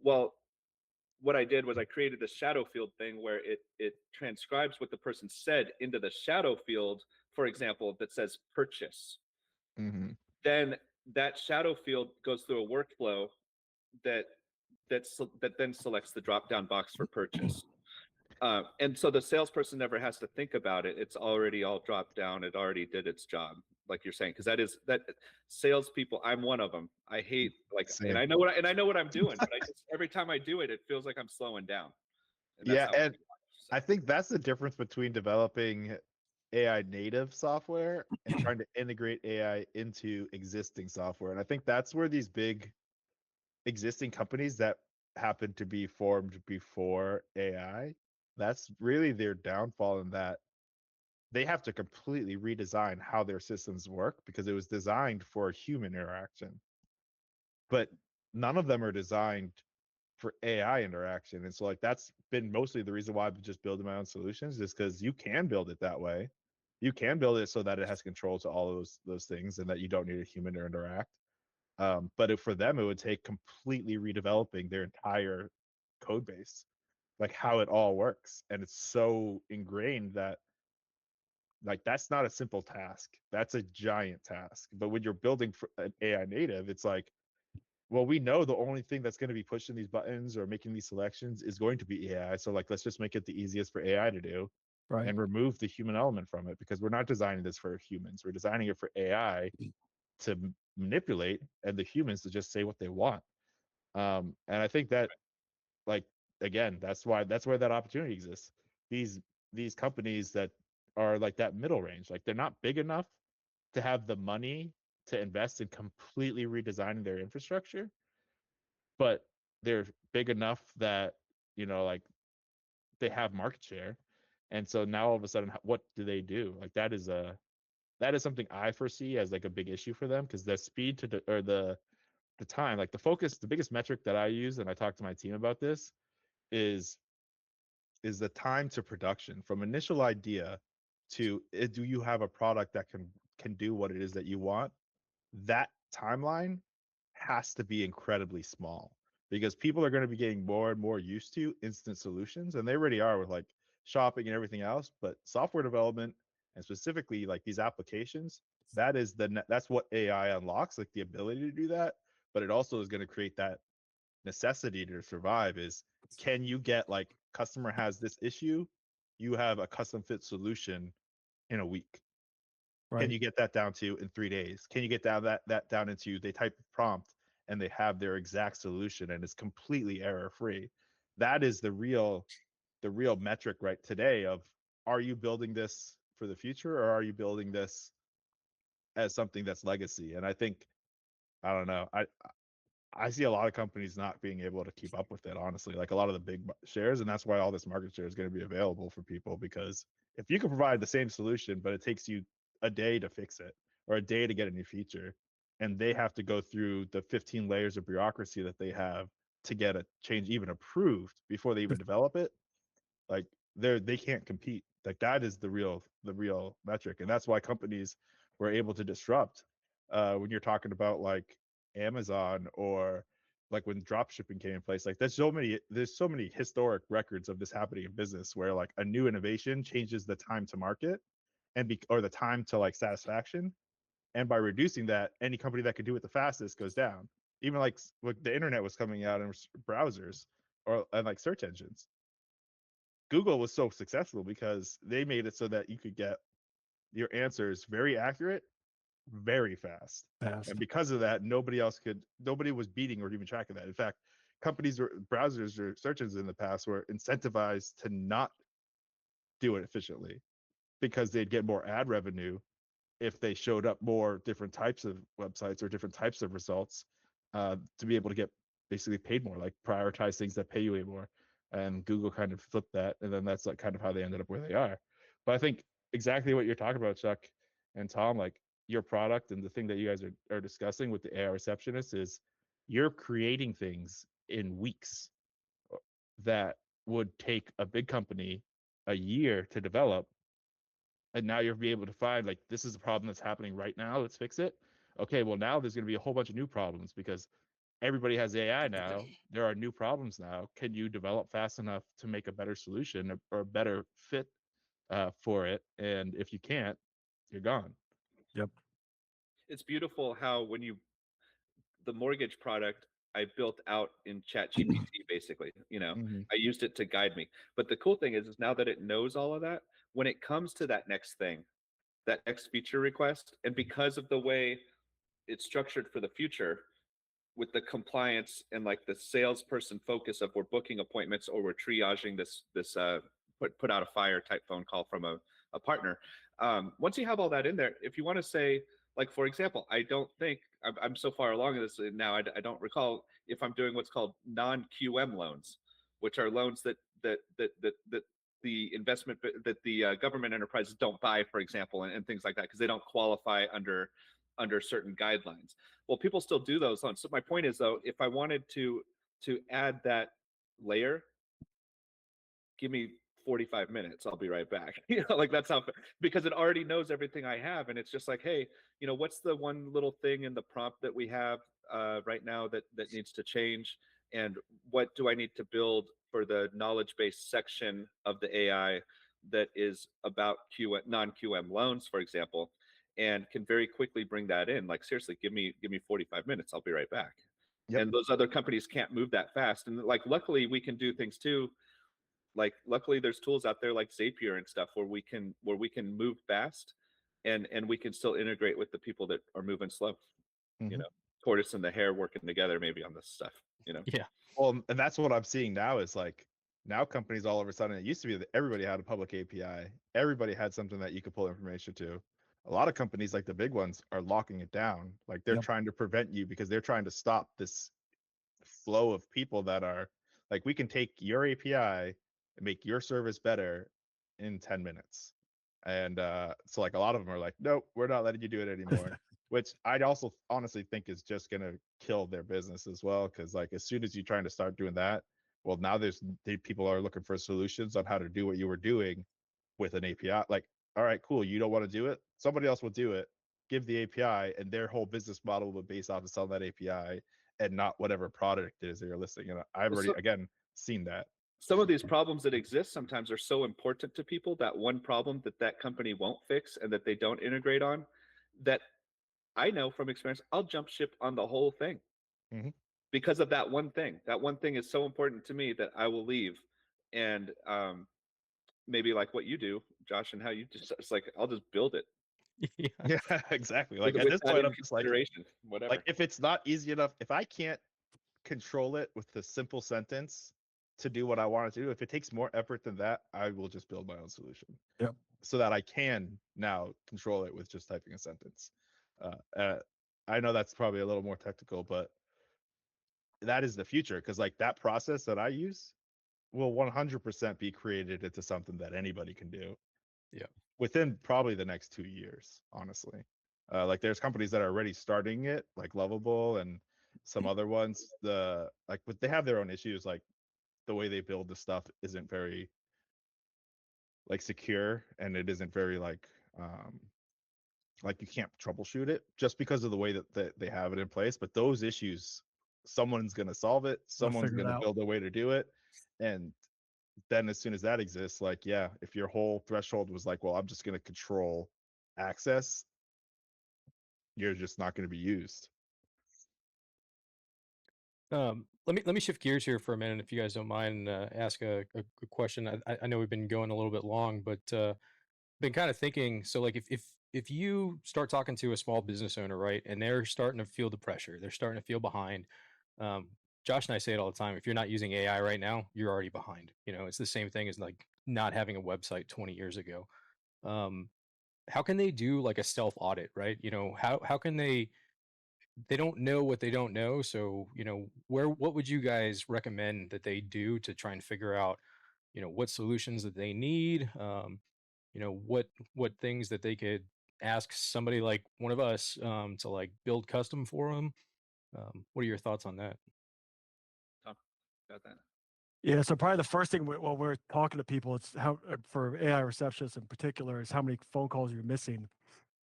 Well, what I did was I created this shadow field thing where it transcribes what the person said into the shadow field, for example, that says purchase. Mm-hmm. Then that shadow field goes through a workflow that then selects the drop down box for purchase. And so the salesperson never has to think about it. It's already all dropped down. It already did its job, like you're saying, because that salespeople, I'm one of them. I hate, like, Same. and I know what I'm doing, but every time I do it, it feels like I'm slowing down. And that's Yeah, how and I think that's the difference between developing AI native software and trying to integrate AI into existing software. And I think that's where these big existing companies that happen to be formed before AI, that's really their downfall, in that they have to completely redesign how their systems work, because it was designed for human interaction. But none of them are designed for AI interaction. And so like that's been mostly the reason why I've been just building my own solutions, is because you can build it that way. You can build it so that it has control to all those things and that you don't need a human to interact. But if for them, it would take completely redeveloping their entire code base, like how it all works. And it's so ingrained that like that's not a simple task. That's a giant task. But when you're building for an AI native, it's like, well, we know the only thing that's going to be pushing these buttons or making these selections is going to be AI. So like, let's just make it the easiest for AI to do Right. and remove the human element from it, because we're not designing this for humans. We're designing it for AI to manipulate and the humans to just say what they want. And I think that, like, again, that's where that opportunity exists. These companies that are like that middle range, like they're not big enough to have the money to invest in completely redesigning their infrastructure, but they're big enough that, like they have market share. And so now all of a sudden, what do they do? Like that is something I foresee as like a big issue for them, because the speed to or the time, like the focus, the biggest metric that I use, and I talk to my team about this, is the time to production from initial idea to do you have a product that can do what it is that you want. That timeline has to be incredibly small, because people are going to be getting more and more used to instant solutions, and they already are with like shopping and everything else. But software development, and specifically like these applications, that's what AI unlocks, like the ability to do that. But it also is going to create that necessity to survive. Is, can you get, like, customer has this issue, you have a custom fit solution in a week. Can Right. you get that down to in 3 days? Can you get that down into, they type the prompt and they have their exact solution and it's completely error free? That is the real metric right today of, are you building this for the future, or are you building this as something that's legacy? And I think, I don't know, I see a lot of companies not being able to keep up with it, honestly, like a lot of the big shares. And that's why all this market share is going to be available for people, because if you can provide the same solution, but it takes you a day to fix it or a day to get a new feature, and they have to go through the 15 layers of bureaucracy that they have to get a change even approved before they even develop it, like they can't compete. Like that is the real metric. And that's why companies were able to disrupt, when you're talking about like Amazon, or like when drop shipping came in place. Like there's so many historic records of this happening in business, where like a new innovation changes the time to market or the time to like satisfaction. And by reducing that, any company that could do it the fastest goes down. Even like the internet was coming out in browsers and like search engines. Google was so successful because they made it so that you could get your answers very accurate, very fast. Fast. And because of that, nobody was beating or even tracking that. In fact, companies or browsers or search engines in the past were incentivized to not do it efficiently, because they'd get more ad revenue if they showed up more different types of websites or different types of results, to be able to get basically paid more, like prioritize things that pay you way more. And Google kind of flipped that, and then that's like kind of how they ended up where they are. But I think exactly what you're talking about, Chuck and Tom, like your product and the thing that you guys are discussing with the AI receptionist, is you're creating things in weeks that would take a big company a year to develop. And now you'll be able to find, like, this is a problem that's happening right now, let's fix it. Okay, well, now there's going to be a whole bunch of new problems, because everybody has AI now. There are new problems now. Can you develop fast enough to make a better solution, or a better fit for it? And if you can't, you're gone. Yep. It's beautiful how the mortgage product I built out in Chat GPT, basically. Mm-hmm. I used it to guide me. But the cool thing is now that it knows all of that, when it comes to that next thing, that next feature request, and because of the way it's structured for the future, with the compliance and like the salesperson focus of we're booking appointments or we're triaging this put out a fire type phone call from a partner. Once you have all that in there, if you want to say, like, for example, I don't think I'm so far along in this now, I don't recall if I'm doing what's called non-QM loans, which are loans that the investment that the government enterprises don't buy, for example, and things like that, because they don't qualify under certain guidelines. Well, people still do those loans. So my point is, though, if I wanted to to add that layer, give me 45 minutes, I'll be right back. Like that's how, because it already knows everything I have, and it's just like, hey, what's the one little thing in the prompt that we have right now that needs to change, and what do I need to build for the knowledge base section of the AI that is about non-QM loans, for example, and can very quickly bring that in. Like seriously, give me 45 minutes, I'll be right back. Yep. And those other companies can't move that fast, and like luckily we can do things too. Like luckily there's tools out there like Zapier and stuff where we can move fast, and we can still integrate with the people that are moving slow. Mhm. Tortoise and the hare working together maybe on this stuff. Yeah. Well, and that's what I'm seeing now is like now companies all of a sudden, it used to be that everybody had a public API. Everybody had something that you could pull information to. A lot of companies, like the big ones, are locking it down. Like they're Yep. trying to prevent you because they're trying to stop this flow of people that are like, we can take your API and make your service better in 10 minutes. And so like a lot of them are like, nope, we're not letting you do it anymore. Which I'd also honestly think is just gonna kill their business as well. Cause like as soon as you're trying to start doing that, well, now people are looking for solutions on how to do what you were doing with an API. Like, all right, cool, you don't want to do it, somebody else will do it. Give the API, and their whole business model will be based off of selling that API and not whatever product it is that you're listing. And I've Well, already again seen that. some of these problems that exist sometimes are so important to people, that one problem that company won't fix and that they don't integrate on, that I know from experience, I'll jump ship on the whole thing. Mhm. Because of that one thing. That one thing is so important to me that I will leave. And maybe like what you do, Josh, and how you just, it's like, I'll just build it Yeah. Yeah, exactly. Like at with this that point, in I'm just like consideration, whatever. if it's not easy enough, if I can't control it with the simple sentence to do what I want it to do, if it takes more effort than that, I will just build my own solution. Yep. So that I can now control it with just typing a sentence. I know that's probably a little more technical, but that is the future, because like that process that I use will 100% be created into something that anybody can do. Yeah. Within probably the next 2 years, honestly. Like there's companies that are already starting it, like Lovable and some other ones. But they have their own issues. Like the way they build the stuff isn't very like secure, and it isn't very like you can't troubleshoot it just because of the way that they have it in place. But those issues, someone's gonna solve it. They'll Someone's figure it gonna out. build a way to do it, and then as soon as that exists, like yeah, if your whole threshold was like, well, I'm just gonna control access, you're just not gonna be used. Let me shift gears here for a minute, if you guys don't mind, ask a question. I know we've been going a little bit long, but been kind of thinking. So, like, if you start talking to a small business owner, right, and they're starting to feel the pressure, they're starting to feel behind. Um, Josh and I say it all the time. If you're not using AI right now, you're already behind. It's the same thing as like not having a website 20 years ago. Um, how can they do like a self audit, right? How can they don't know what they don't know. So, what would you guys recommend that they do to try and figure out, what solutions that they need? What things that they could ask somebody like one of us to like build custom for them. What are your thoughts on that? Tom, got that? Yeah, so probably the first thing while we're talking to people, it's how for AI receptionists in particular is how many phone calls you're missing,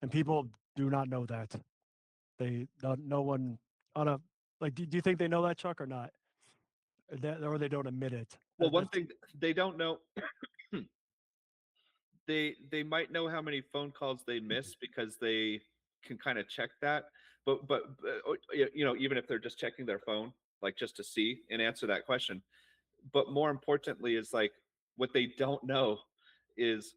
and people do not know that. No one on a like. Do you think they know that, Chuck, or not? Or they don't admit it. Well, one thing they don't know, they might know how many phone calls they miss because they can kind of check that. But even if they're just checking their phone, like just to see and answer that question. But more importantly is like what they don't know is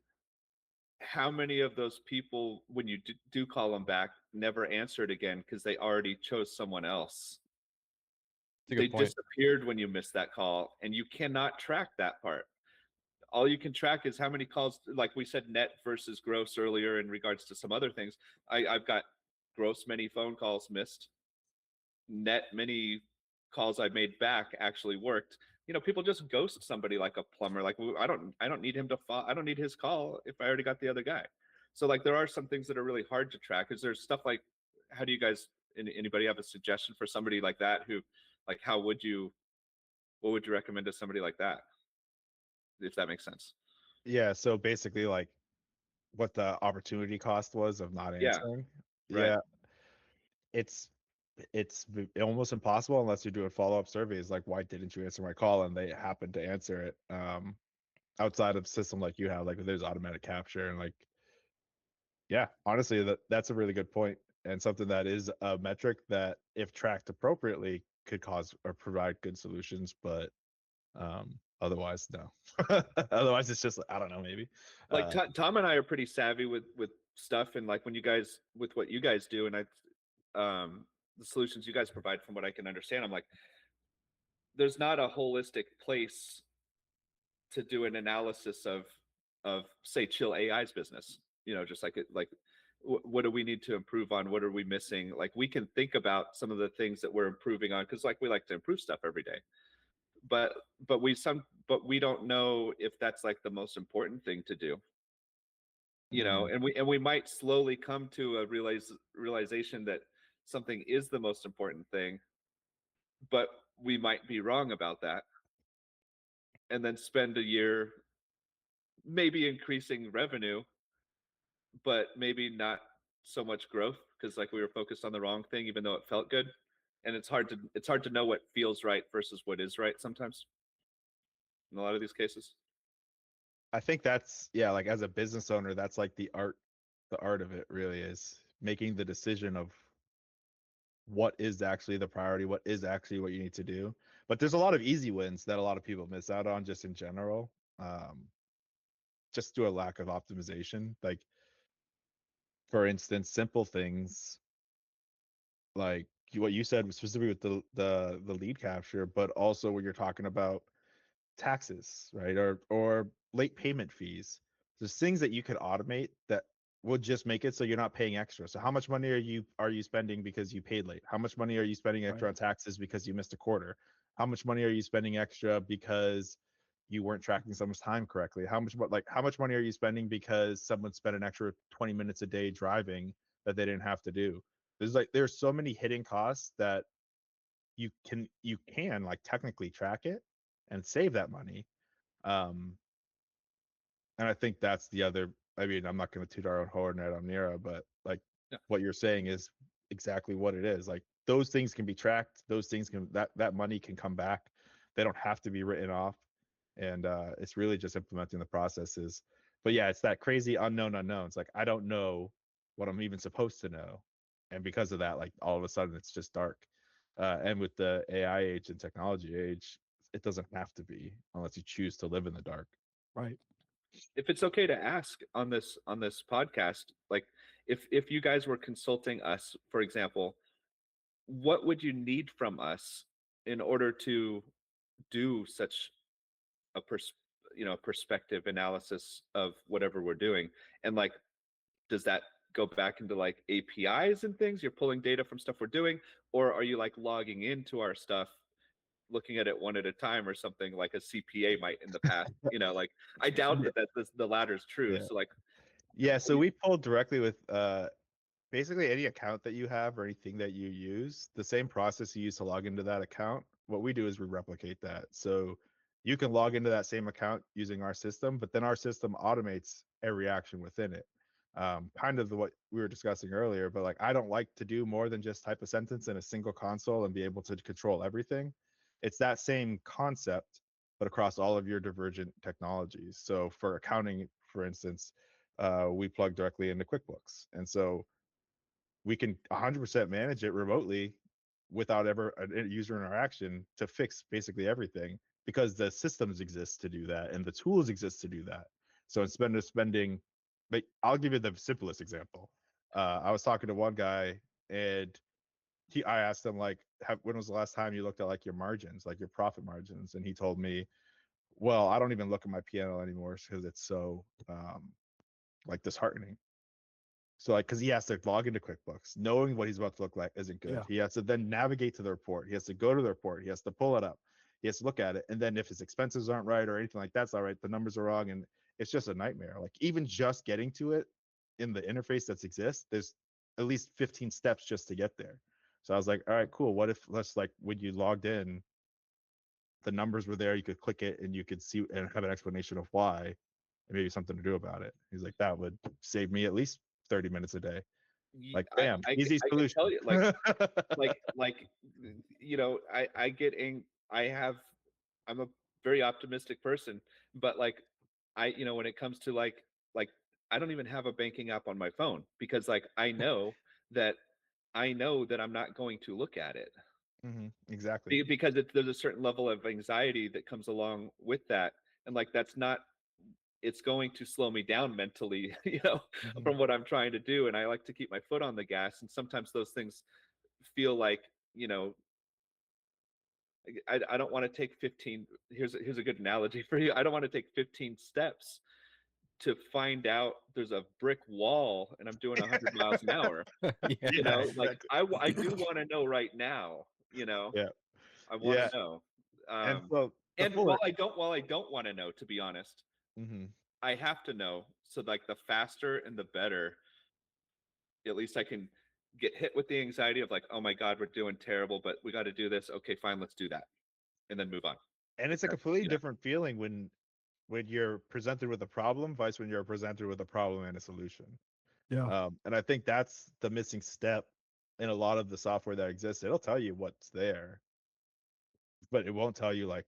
how many of those people, when you do call them back, never answered again because they already chose someone else. It's a They good point. disappeared when you missed that call, and you cannot track that part. All you can track is how many calls, like we said, net versus gross earlier in regards to some other things. I've got gross many phone calls missed, net many calls I made back actually worked. People just ghost somebody like a plumber. Like I don't need him to I don't need his call if I already got the other guy. So like there are some things that are really hard to track. Is there stuff like, how do you guys, anybody have a suggestion for somebody like that who, like, how would you What would you recommend to somebody like that, if that makes sense? Yeah, so basically like what the opportunity cost was of not Yeah, answering. right. Yeah, it's almost impossible unless you're doing follow-up surveys like why didn't you answer my call, and they happen to answer it. Outside of system like you have, like there's automatic capture and like, yeah, honestly that's a really good point, and something that is a metric that if tracked appropriately could cause or provide good solutions, but otherwise no. Otherwise it's just, I don't know, maybe Like Tom and I are pretty savvy with stuff, and like when you guys with what you guys do, and the solutions you guys provide, from what I can understand, I'm like, there's not a holistic place to do an analysis of say Chill AI's business. You know, just like it, like what do we need to improve on? What are we missing? Like we can think about some of the things that we're improving on, because like we like to improve stuff every day. But but we don't know if that's like the most important thing to do. You know, Mhm. and we might slowly come to a realization that something is the most important thing, but we might be wrong about that, and then spend a year maybe increasing revenue, but maybe not so much growth, because like we were focused on the wrong thing, even though it felt good. And it's hard to know what feels right versus what is right sometimes in a lot of these cases. I think that's, yeah, like as a business owner, that's like the art of it really is making the decision of what is actually the priority, what is actually what you need to do. But there's a lot of easy wins that a lot of people miss out on just in general. Just through a lack of optimization. Like for instance, simple things like what you said was specifically with the lead capture, but also when you're talking about taxes, right? Or late payment fees. There's things that you could automate that would just make it so you're not paying extra. So how much money are you spending because you paid late? How much money are you spending extra Right. on taxes because you missed a quarter? How much money are you spending extra because you weren't tracking someone's time correctly? How much money are you spending because someone spent an extra 20 minutes a day driving that they didn't have to do? There's so many hidden costs that you can like technically track it and save that money. um and I think that's the other, I mean, I'm not going to toot our own horn at Omnira, but like Yeah. what you're saying is exactly what it is. Like those things can be tracked, those things can, that money can come back. They don't have to be written off. And it's really just implementing the processes. But yeah, it's that crazy unknown unknowns. Like I don't know what I'm even supposed to know, and because of that, like all of a sudden it's just dark. And with the AI age and technology age, it doesn't have to be unless you choose to live in the dark. Right. If it's okay to ask on this podcast, like if you guys were consulting us, for example, what would you need from us in order to do such a perspective analysis of whatever we're doing? And like, does that go back into like APIs and things? You're pulling data from stuff we're doing, or are you like logging into our stuff, looking at it one at a time, or something like a CPA might in the past? You know, like I doubt Yeah, that the latter is true. yeah. So like, Yeah, what so we pulled directly with basically any account that you have or anything that you use, the same process you use to log into that account. What we do is we replicate that. So you can log into that same account using our system, but then our system automates every action within it. Kind of what we were discussing earlier, but like I don't like to do more than just type a sentence in a single console and be able to control everything. It's that same concept, but across all of your divergent technologies. So for accounting, for instance, we plug directly into QuickBooks. And so we can 100% manage it remotely without ever a user interaction to fix basically everything, because the systems exist to do that and the tools exist to do that. So instead of spending, like, I'll give you the simplest example. I was talking to one guy, and I asked him like, when was the last time you looked at like your margins, like your profit margins? And he told me, well, I don't even look at my P&L anymore because it's so like disheartening. So like, because he has to log into QuickBooks, knowing what he's about to look like isn't good. Yeah. He has to then navigate to the report. He has to go to the report. He has to pull it up. He has to look at it. And then if his expenses aren't right or anything like that's all right, the numbers are wrong. And it's just a nightmare. Like even just getting to it in the interface that exists, there's at least 15 steps just to get there. So I was like, all right, cool. What if, let's like, when you logged in, the numbers were there. You could click it and you could see and have an explanation of why, and maybe something to do about it. He's like, that would save me at least 30 minutes a day. Like, bam, easy I can solution. tell you, like I get I'm a very optimistic person, but like when it comes to like I don't even have a banking app on my phone because like I know that I'm not going to look at it Exactly. because there's a certain level of anxiety that comes along with that, and like that's not it's going to slow me down mentally, from what I'm trying to do. And I like to keep my foot on the gas. And sometimes those things feel like, I don't want to take 15. Here's a good analogy for you. I don't want to take 15 steps to find out there's a brick wall and I'm doing 100 miles an hour. Yeah. Like I do want to know right now, Yeah. I want Yeah. to know. And so the And fuller, while I don't want to know, to be honest, Mhm. I have to know. So like the faster and the better, at least I can get hit with the anxiety of like, oh my God, we're doing terrible, but we got to do this. Okay, fine, let's do that. And then move on. And it's a That's, completely different feeling when you're presented with a problem, vice when you're presented with a problem and a solution. Yeah. And I think that's the missing step in a lot of the software that exists. It'll tell you what's there, but it won't tell you like,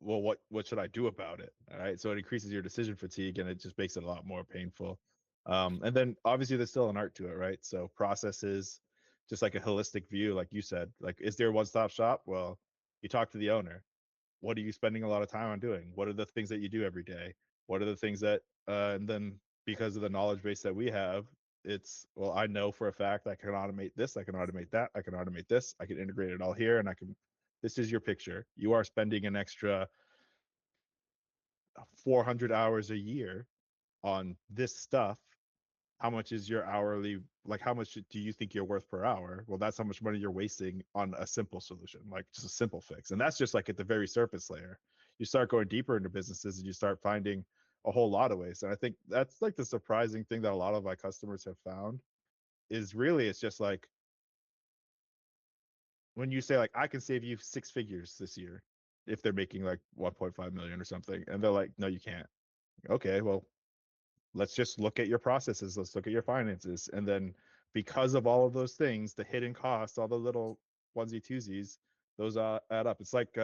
well, what should I do about it? All right. So it increases your decision fatigue and it just makes it a lot more painful. And then obviously there's still an art to it, right? So processes, just like a holistic view, like you said, like, is there a one-stop shop? Well, you talk to the owner. What are you spending a lot of time on doing? What are the things that you do every day? What are the things that and then because of the knowledge base that we have, it's, well, I know for a fact I can automate this, I can automate that, I can automate this, I can integrate it all here, and I can, this is your picture. You are spending an extra 400 hours a year on this stuff. How much is your hourly, like how much do you think you're worth per hour? Well, that's how much money you're wasting on a simple solution, like just a simple fix. And that's just like at the very surface layer. You start going deeper into businesses and you start finding a whole lot of ways. And I think that's like the surprising thing that a lot of my customers have found is really, it's just like when you say like, I can save you 6 figures this year if they're making like 1.5 million or something, and they're like, no, you can't. Okay, well, let's just look at your processes, let's look at your finances, and then because of all of those things, the hidden costs, all the little onesie twosies, those add up. It's like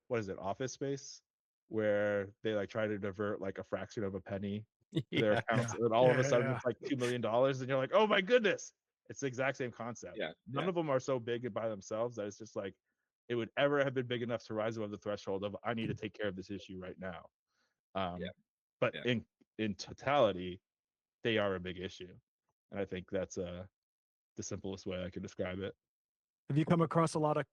what is it, Office Space, where they like try to divert like a fraction of a penny to their Yeah. accounts, Yeah. and all of a Yeah. sudden Yeah. it's like $2 million, and you're like, oh my goodness. It's the exact same concept. yeah, None yeah, of them are so big by themselves that it's just like it would ever have been big enough to rise above the threshold of I need to take care of this issue right now. yeah, But yeah. in totality, they are a big issue, and I think that's the simplest way I can describe it. Have you come across a lot of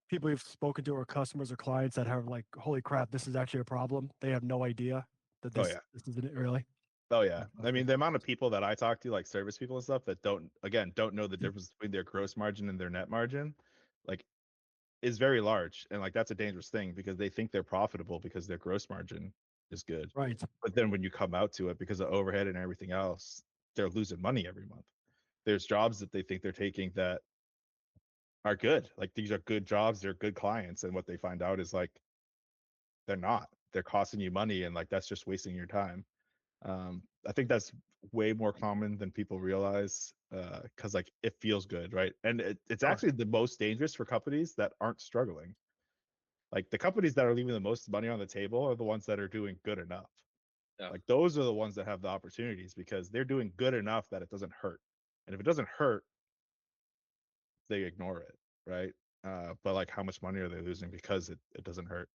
people you've spoken to or customers or clients that have like, holy crap, this is actually a problem? They have no idea that Oh yeah. this isn't it really. Oh yeah. I Okay. mean, the amount of people that I talk to, like service people and stuff, that don't know the difference between their gross margin and their net margin, like, is very large. And like that's a dangerous thing because they think they're profitable because their gross margin is good. Right. But then when you come out to it, because of overhead and everything else, they're losing money every month. There's jobs that they think they're taking that are good. Like these are good jobs, they're good clients. And what they find out is like they're not. They're costing you money, and like that's just wasting your time. I think that's way more common than people realize because like it feels good, right? And it's Sure. actually the most dangerous for companies that aren't struggling. Like the companies that are leaving the most money on the table are the ones that are doing good enough. Yeah. Like those are the ones that have the opportunities because they're doing good enough that it doesn't hurt. And if it doesn't hurt, they ignore it, right? But like how much money are they losing because it doesn't hurt?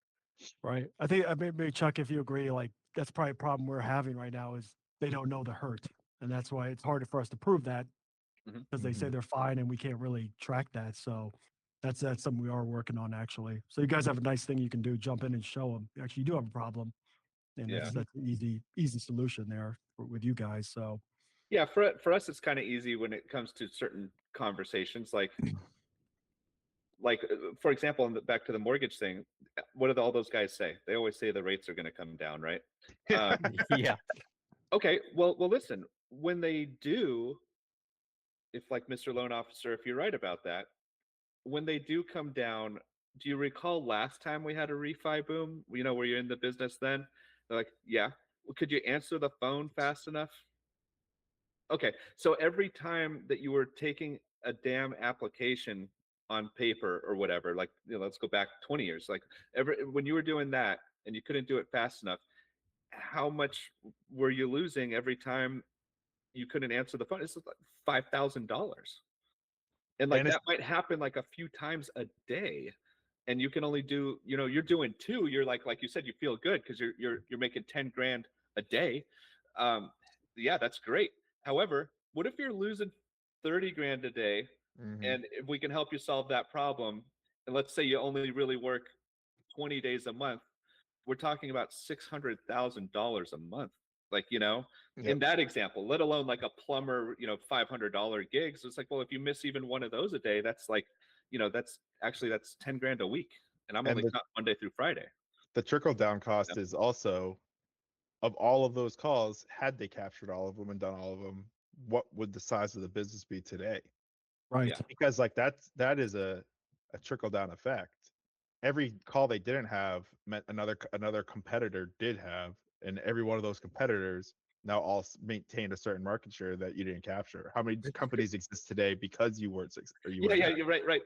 Right. I think maybe Chuck, if you agree, like that's probably a problem we're having right now is they don't know the hurt. And that's why it's harder for us to prove that Mhm. because they say they're fine and we can't really track that. So that's something we are working on actually. So you guys have a nice thing you can do, jump in and show them. Actually, you do have a problem. And Yeah. that's an easy solution there with you guys. So Yeah, for us it's kind of easy when it comes to certain conversations for example, back to the mortgage thing, what do all those guys say? They always say the rates are going to come down, right? Yeah. Okay, well listen, when they do, if like Mr. Loan Officer, if you're right about that, when they do come down, do you recall last time we had a refi boom? You know, were you in the business then? They're like, yeah. Well, could you answer the phone fast enough? Okay, so every time that you were taking a damn application on paper or whatever, like, you know, let's go back 20 years, like every when you were doing that and you couldn't do it fast enough, how much were you losing every time you couldn't answer the phone? It's like $5,000. And like And it's that might happen like a few times a day. And you can only do, you know, you're doing two, you're like you said, you feel good because you're making 10 grand a day. Um, yeah, that's great. However, what if you're losing 30 grand a day, mhm. and if we can help you solve that problem, and let's say you only really work 20 days a month, we're talking about $600,000 a month. Like, you know, Yep. in that example, let alone like a plumber, you know, $500 gigs. It's like, well, if you miss even one of those a day, that's like, you know, that's 10 grand a week. And I'm And only not Monday through Friday. the trickle down Yeah. cost is also, of all of those calls, had they captured all of them and done all of them, what would the size of the business be today? Right. Yeah. Because like that is a trickle down effect. Every call they didn't have meant another competitor did have, and every one of those competitors now all maintained a certain market share that you didn't capture. How many companies exist today because you weren't or you Yeah, weren't yeah, there? you're right.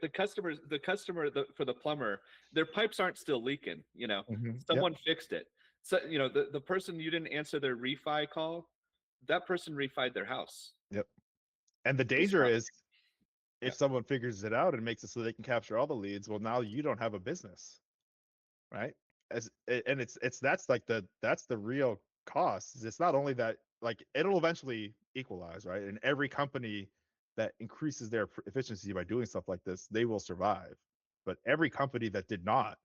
For the plumber, their pipes aren't still leaking, you know. Yep. Someone fixed it. So, you know, the person you didn't answer their refi call, that person refied their house. Yep. And the It's danger not, is yeah. if someone figures it out and makes it so they can capture all the leads, well, now you don't have a business, right? And it's that's the real cost. It's not only that, like, it'll eventually equalize, right? And every company that increases their efficiency by doing stuff like this, they will survive. But every company that did not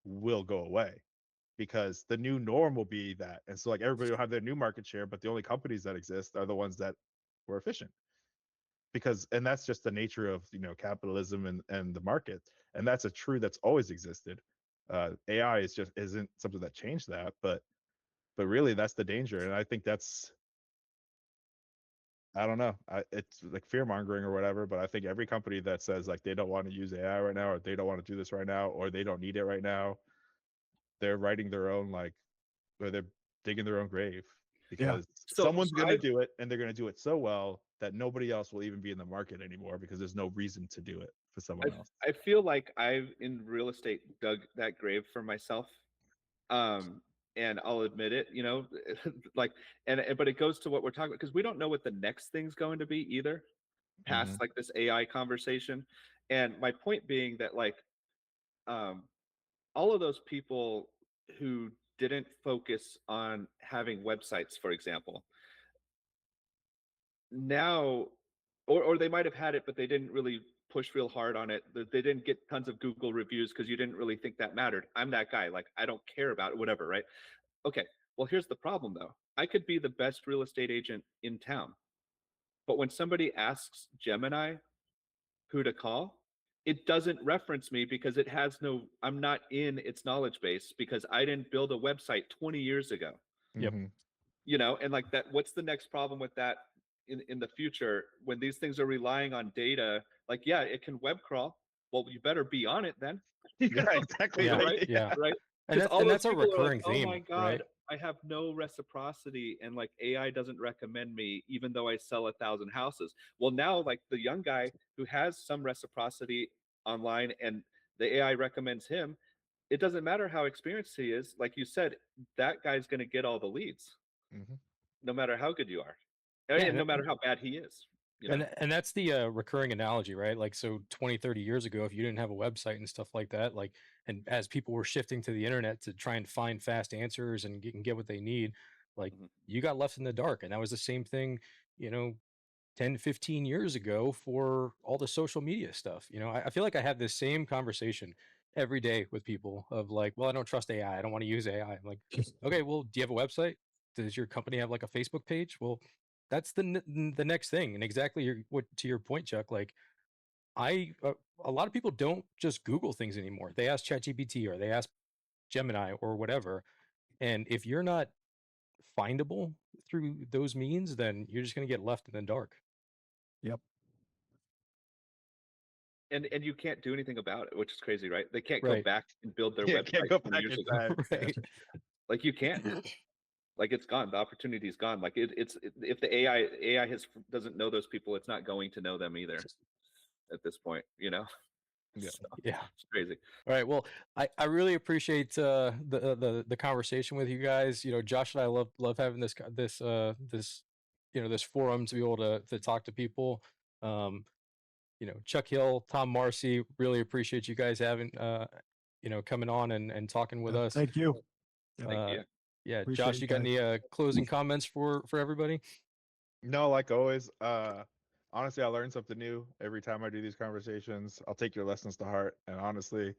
will go away, because the new norm will be that. And so like everybody will have their new market share, but the only companies that exist are the ones that were efficient, because and that's just the nature of, you know, capitalism and the market, and that's a true that's always existed. AI is just isn't something that changed that, but really that's the danger. And I think that's, I don't know, it's like fear mongering or whatever, but I think every company that says like they don't want to use AI right now, or they don't want to do this right now, or they don't need it right now, they're writing their own, like, or they're digging their own grave, Yeah. because So, someone's so going to I do it, and they're going to do it so well that nobody else will even be in the market anymore, because there's no reason to do it for I someone else. I feel like I've in real estate dug that grave for myself. Um, and I'll admit it, you know, like, but it goes to what we're talking about, because we don't know what the next thing's going to be either, Hmm. past like this AI conversation. And my point being that like, um, all of those people who didn't focus on having websites, for example, now, or they might have had it, but they didn't really push real hard on it. They didn't get tons of Google reviews because you didn't really think that mattered. I'm that guy. Like, I don't care about it, whatever, right? Okay. Well, here's the problem though. I could be the best real estate agent in town, but when somebody asks Gemini who to call, it doesn't reference me because it has no, I'm not in its knowledge base because I didn't build a website 20 years ago. Yep. Hmm. You know, and like that, what's the next problem with that in the future when these things are relying on data? Like, yeah, it can web crawl. Well, you better be on it then. You Yeah, know? exactly Yeah. right. Right, Yeah. right. And Because that's all and those that's a people are like, recurring oh theme, my god, right? I have no reciprocity, and like AI doesn't recommend me even though I sell 1,000 houses. Well, now like the young guy who has some reciprocity online and the AI recommends him, it doesn't matter how experienced he is, like you said, that guy's going to get all the leads Hmm. no matter how good you are, Yeah, and no matter how bad he is, you know. and that's the recurring analogy, right? Like, so 20, 30 years ago, if you didn't have a website and stuff like that, like, and as people were shifting to the internet to try and find fast answers and get what they need, like, Mhm. you got left in the dark. And that was the same thing, you know, 10, 15 years ago for all the social media stuff. You know, I feel like I have this same conversation every day with people of like, well, I don't trust AI. I don't want to use AI. I'm like, okay, well, do you have a website? Does your company have like a Facebook page? Well, that's the next thing. And exactly what to your point, Chuck, like a lot of people don't just Google things anymore. They ask ChatGPT or they ask Gemini or whatever. And if you're not findable through those means, then you're just going to get left in the dark. Yep. and you can't do anything about it, which is crazy, right? They can't go Right. back and build their Yeah, website can't go 20 back years in ago. time. Right. Like you can't. Like it's gone. The opportunity's gone. Like if the AI doesn't know those people, it's not going to know them either at this point. Yeah. So, Yeah. it's crazy. All right. Well, I really appreciate the conversation with you guys. Josh and I love having this forum to be able to talk to people. Chuck Hill, Tom Marcy, really appreciate you guys having coming on and talking with us. Thank you. Yeah, Thank you. Yeah, appreciate Josh, you you got guys. any closing comments for everybody? No, like always. Honestly, I learn something new every time I do these conversations. I'll take your lessons to heart, and honestly,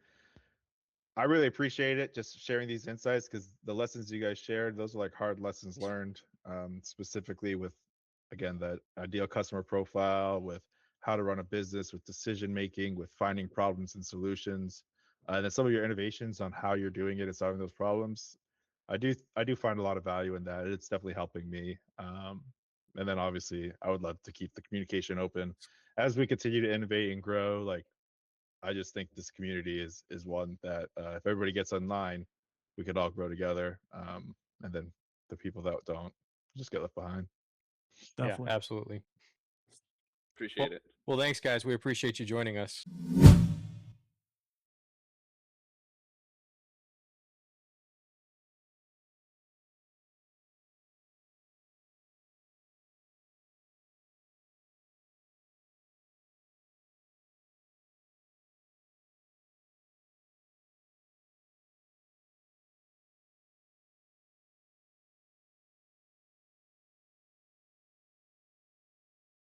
I really appreciate it just sharing these insights because the lessons you guys shared, those are like hard lessons learned, specifically with, again, that ideal customer profile, with how to run a business, with decision making, with finding problems and solutions, and then some of your innovations on how you're doing it and solving those problems. I do find a lot of value in that. It's definitely helping me. And then obviously, I would love to keep the communication open as we continue to innovate and grow. Like I just think this community is one that if everybody gets online, we could all grow together. And then the people that don't just get left behind. Definitely. Yeah, absolutely. Appreciate it. Well, thanks, guys. We appreciate you joining us.